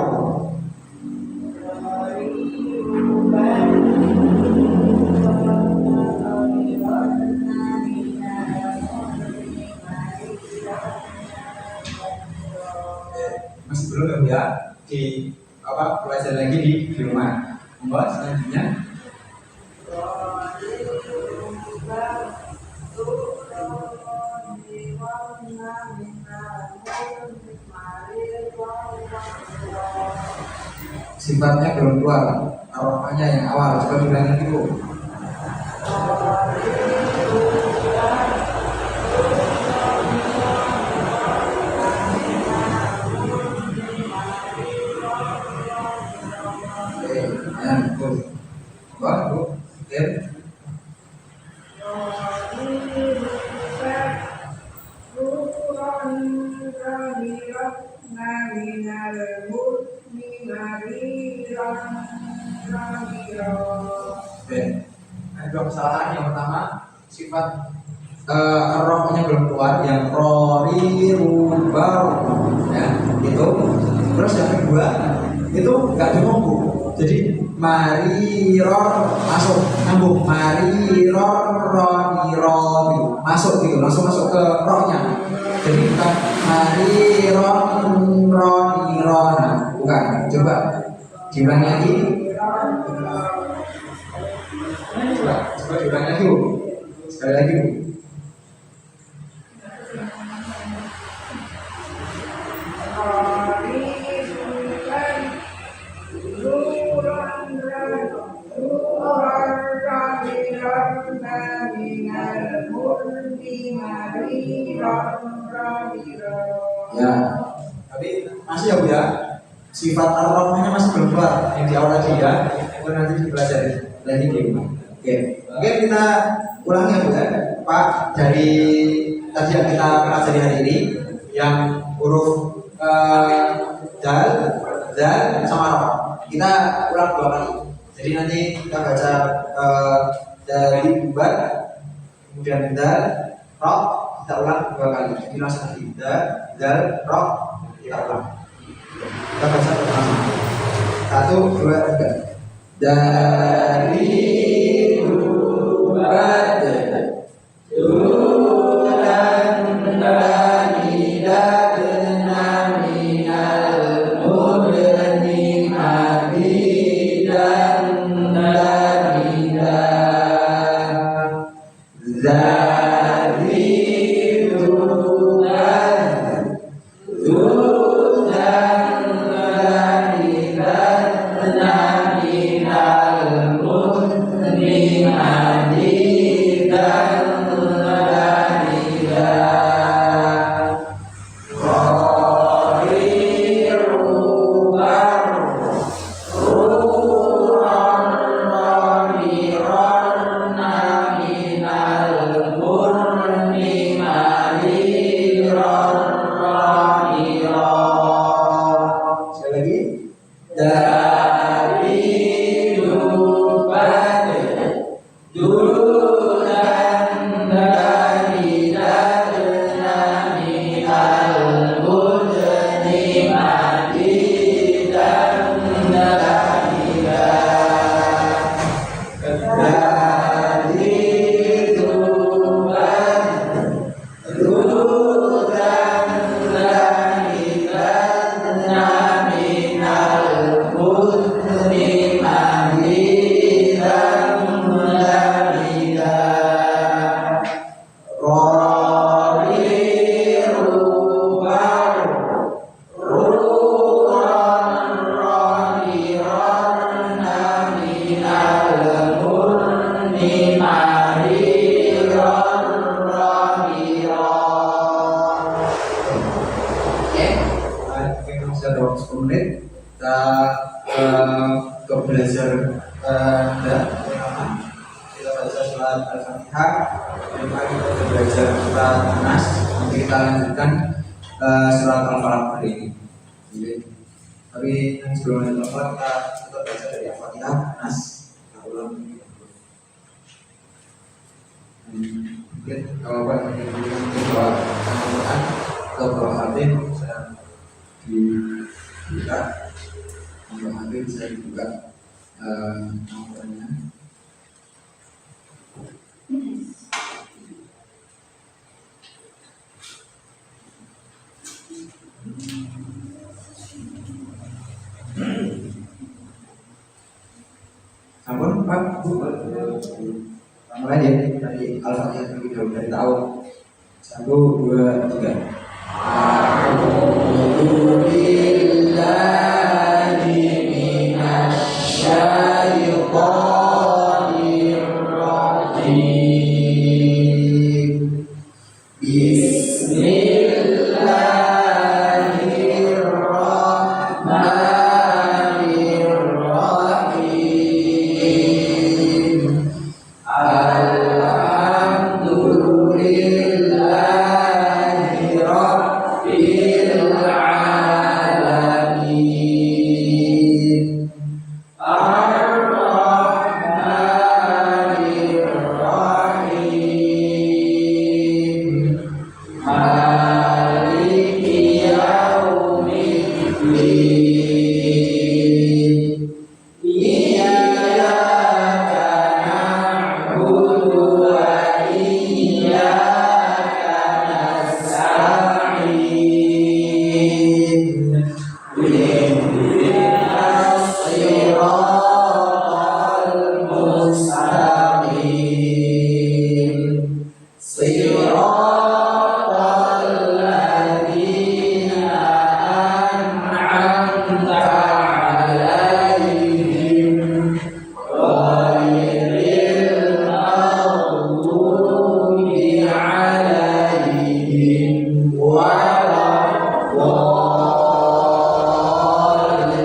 Masih belum ya di apa belajar lagi di rumah. Mbak selanjutnya. Sifatnya belum keluar, aromanya yang awal. Coba diulangi dulu. Ada kesalahan yang pertama, sifat rohnya belum keluar, yang rori rubau, ya itu. Terus yang kedua itu nggak cukup bu. Jadi mari ror masuk nyambung, mari ror roni roni masuk gitu, langsung masuk ke rohnya. Jadi bukan mari ron roni rona, bukan. Coba diulangi lagi. Coba diulangi lagi bu. Sekali lagi bu. Ya, tapi masih ya bu ya. Sifat ar-rahmanya masih belum keluar yang di awal tadi ya. Itu nanti dipelajari lagi di rumah. Oke, mungkin kita ulangi ya bu ya. Pak, dari tadi yang kita pelajari hari ini yang huruf dal, sama roh. Kita ulang 2 kali. Jadi nanti kita baca dari bubat, kemudian dal, roh, kita ulang 2 kali. Jadi langsung lagi dal, roh, kita ulang. Kita baca bersama. 1, 2, 3. Dari bubat 10 menit kita ke belajar pertama kita baca surat Al-Fatihah, yang kita belajar surat Nas, nanti kita lanjutkan surat Al-Falaq hari ini. Jadi, tapi sebelum lanjut Al-Falaq kita baca dari Al-Fatihah, Nas, kita ulang. Mungkin kalau Pak ingin doa Al-Quran atau doa Al-Fatihah bisa dibuka, doa Al-Fatihah bisa dibuka Al-Qurannya. Namun Pak, Bu, mulai ya dari Al-Fatihah terlebih dahulu dari tahu 1, 2, 3. A'udzu billahi minasy syaithanir rajim. Bismillahirrahmanirrahim. Alhamdulillahi Rabbil Alamin. Ar-Rahmanir-Rahim. Maliki Yaumiddin. Iyyaka na'budu wa iyyaka nasta'in. Ihdinas siratal mustaqim. Siratal ladzina an'amta 'alaihim ghairil maghdubi 'alaihim waladdallin.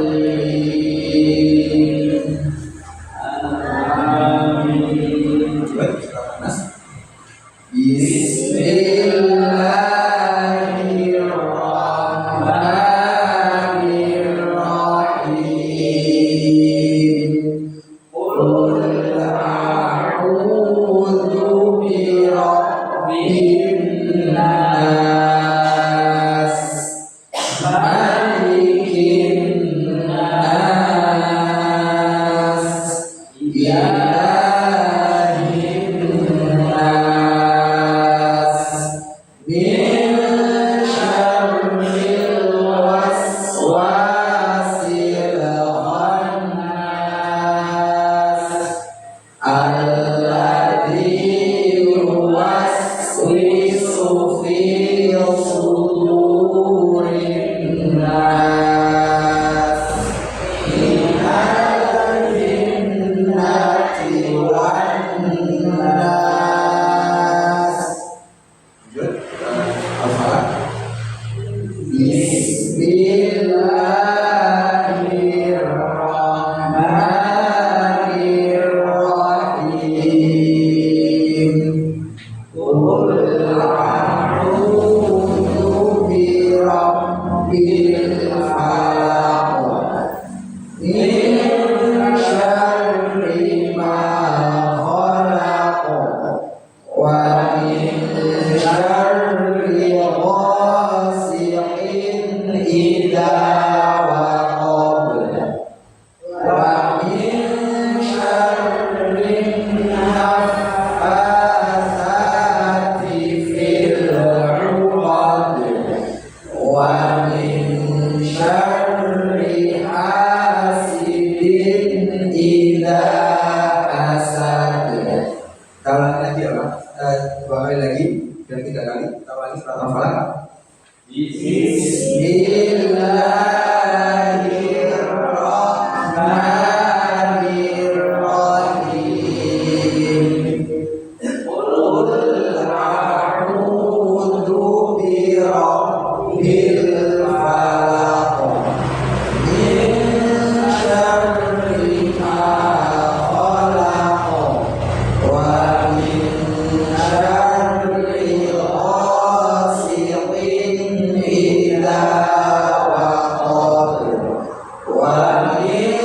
wa min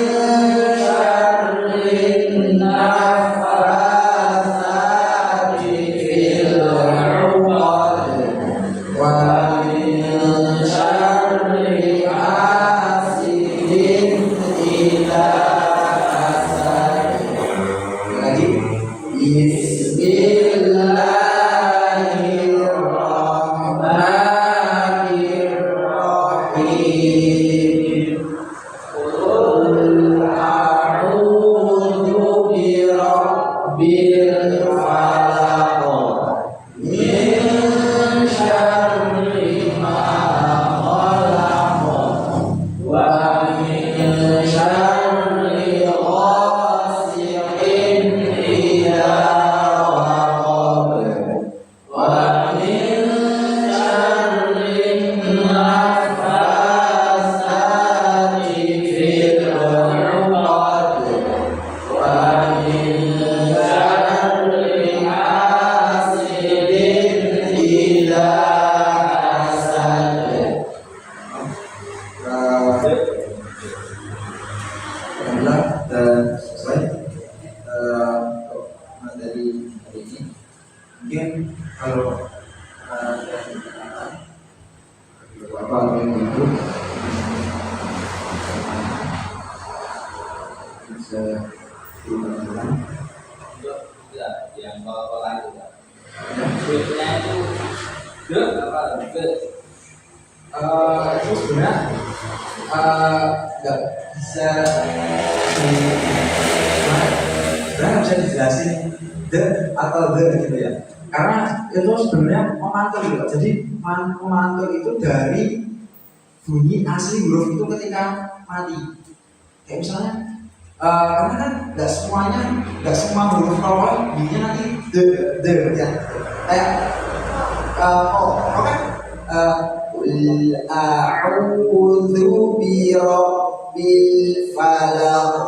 syarrin naffatsati fil 'uqad wa min syarri hasidin idza hasad. Lagi Bismillahirrahmanirrahim. Qul a'udzu birabbil falaq min syarri ma khalaq wa min syarri ghasiqin idza waqab wa min syarri naffatsati fil 'uqad wa min syarri hasidin idza hasad. Alhamdulillah dan selesai materi hari ini. Mungkin kalau ada pertanyaan beberapa atau yang itu bisa ditanyakan. Ya, yang pola itu Pak. Berikutnya itu apa? Itu sebenarnya nggak bisa sebenarnya bisa dijelasin the atau the gitu ya, karena itu sebenarnya memantul gitu. Jadi memantul itu dari bunyi asli huruf itu ketika mati. Kayak misalnya karena kan nggak semua huruf kalau bunyinya nanti the ya, kayak kan Qul a'udzu birabbil falaq.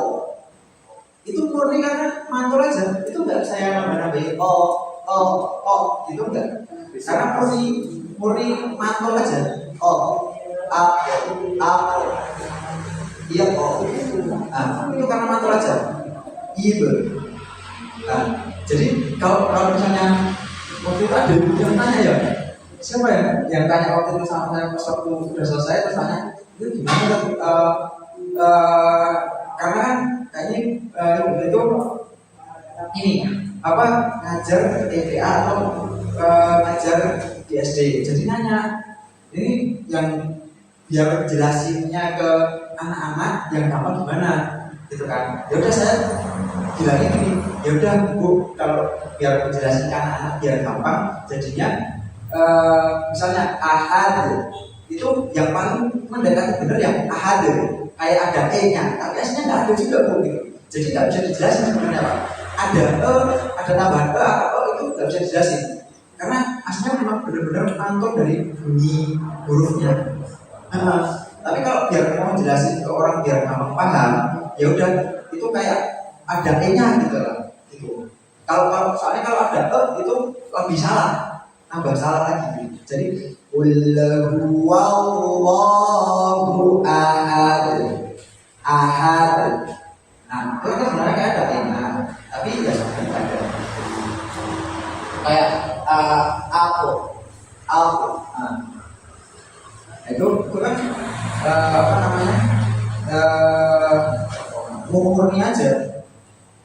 Itu murni karena mantul aja. Itu enggak saya nambah-nambahin gitu enggak. Karena murni mantul aja. Iya Nah, itu karena mantul aja. Iya. Nah, jadi kalau misalnya waktu itu ada yang tanya ya, siapa yang tanya waktu itu sama saya pas waktu sudah selesai terus tanya itu gimana karena kan kayaknya itu ini apa ngajar TPA atau ngajar di SD, jadi nanya ini yang biar jelasinnya ke anak-anak yang gampang gimana gitu kan. Ya udah saya bilangin gini, ya udah Bu, kalau biar jelasin ke anak-anak biar gampang jadinya misalnya ahad itu yang paling mendekati benar yang ahad kayak ada e-nya, tapi aslinya nggak ada juga Bu gitu. Jadi nggak bisa dijelasin sebenarnya Pak. Ada ada tambahan itu nggak bisa dijelasin karena aslinya memang benar-benar mantul dari bunyi hurufnya. Tapi kalau biar mau jelasin ke orang biar gampang paham, ya udah itu kayak ada e-nya gitu lah gitu. Kalau soalnya kalau ada itu lebih salah. Tambah salah lagi. Jadi qul huwallahu ahad. Nah, itu kan sebenarnya kayak ada tema, tapi ya sebenarnya ada. Kayak aku. Nah, itu kan apa namanya? Murni aja.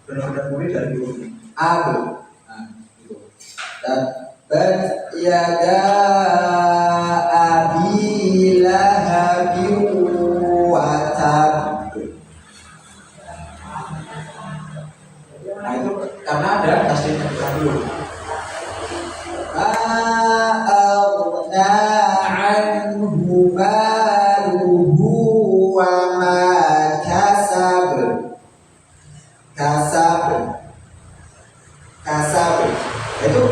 Benar-benar murni dari huruf aku. Nah, itu. Dan yada abi lahabi wa tab. Nah itu karena ada tasdid dulu. Ma'aghna anhu maluhu wa ma kasab. Itu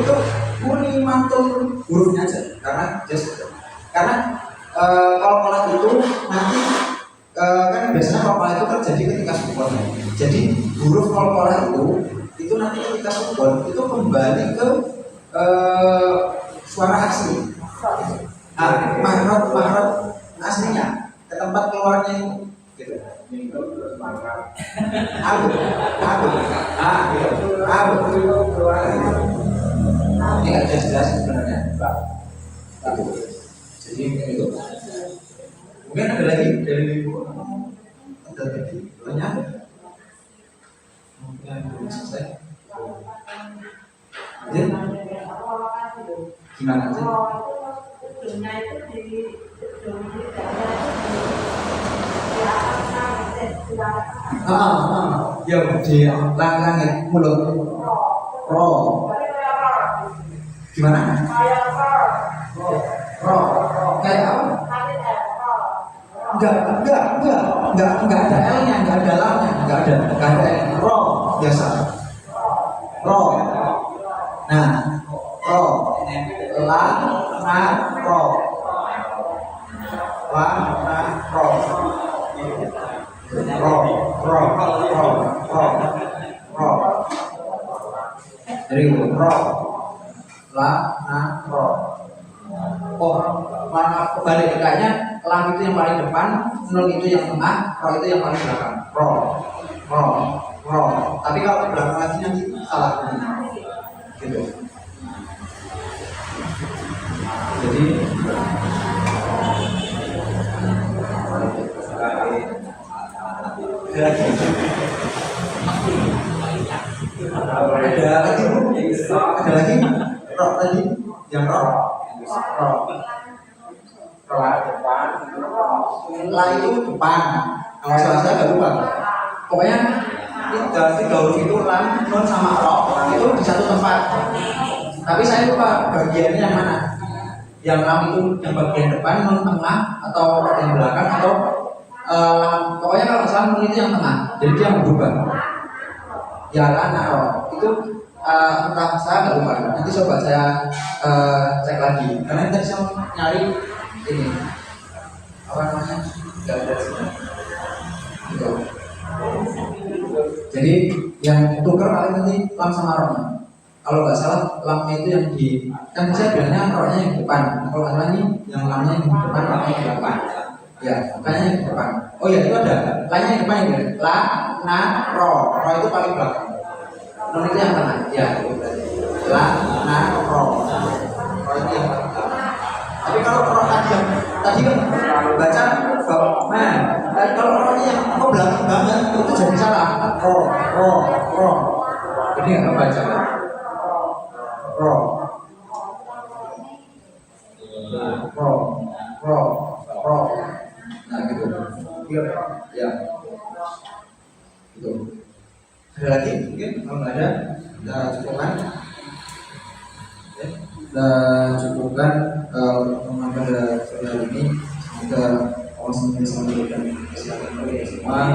murni mantul hurufnya aja karena kalau pola itu nanti kan biasanya kalau pola itu terjadi ketika sukun. Jadi huruf pola itu nanti ketika sukun itu kembali ke suara asli. Mahrab aslinya ke tempat keluarnya itu. Gitu. Minum terus makan. Aku, ini nggak jelas sebenarnya, Pak. Jadi itu. Mungkin ada lagi dari ibu. Ada lagi banyak. Mungkin belum selesai. Jadi, gimana sih? Yang di langit mulut roh gimana? Roh kayak apa? Enggak ada L-nya, enggak ada lamnya, enggak ada roh biasa. Roh. Nah, roh. La, na, roh. La, na, roh. Roh. Jadi roh. La, na, roh. Oh, mana kebalik kayaknya lam itu yang paling depan, nun itu yang tengah, roh itu yang paling belakang. Roh. Tapi kalau ke belakang lagi nanti salah. Gitu. Jadi ada lagi roh tadi yang roh Depan. la itu depan. Kalau saya nggak lupa. Pokoknya tiga huruf itu lam, nun sama roh itu di satu tempat. Tapi saya lupa bagiannya yang mana. Yang lam itu yang bagian depan, nun tengah, atau yang belakang, atau lam. Pokoknya kalau nggak salah nun itu yang tengah. Jadi dia berubah. Ya lana roh itu entah saya nggak lupa. Nanti coba saya cek lagi. Karena tadi saya nyari ini apa namanya nggak ada sini. Gitu. Jadi yang tuker paling nanti lam sama rohnya. Kalau nggak salah lamnya itu yang di kan saya bilangnya rohnya yang depan. Kalau nggak salah ini yang lamnya yang di depan, rohnya yang di depan. Ya, makanya yang di depan. Oh ya itu ada lamnya yang depan ini. La, na, roh. Roh itu paling belakang. Nun itu yang tengah. Ya. La, na, roh. Roh itu yang paling belakang. Tapi kalau roh tadi kan baca nah kalau rohnya yang belakang banget itu jadi salah. Roh. Ini nggak baca. Roh. Nah gitu. Ya. Gitu. Ada lagi? Mungkin kalau nggak ada, kita cukupkan. Kita cukupkan untuk pada sore hari ini. Semoga Allah SWT memberikan kesehatan kepada semua.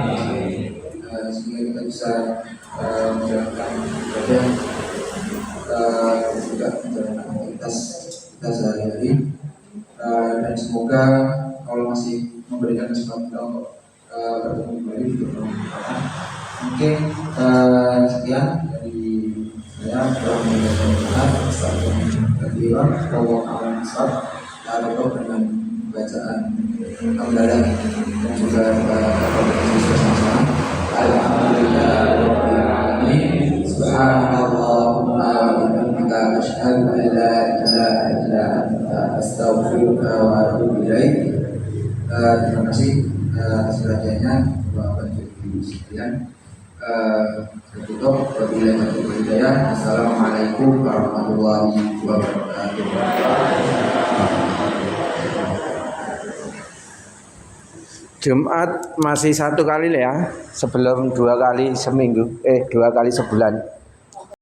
Semoga kita bisa menjalankan ibadah, juga menjalankan aktivitas kita sehari-hari. Dan semoga Allah masih memberikan kesempatan kita untuk bertemu kembali di pertemuan. Mungkin sekian dari saya. Dengan bacaan hamdalah dan juga bersama-sama. Alhamdulillah. Subhanallahumma wa bihamdika asyhadu an la ilaha illa anta astaghfiruka wa atubu ilaik. Terima kasih atas perhatiannya. Bapak Ibu sekalian. Tutup wabillahi taufiq wal hidayah. Assalamualaikum warahmatullahi wabarakatuh. Jumat masih 1 kali ya, sebelum 2 kali seminggu, 2 kali sebulan.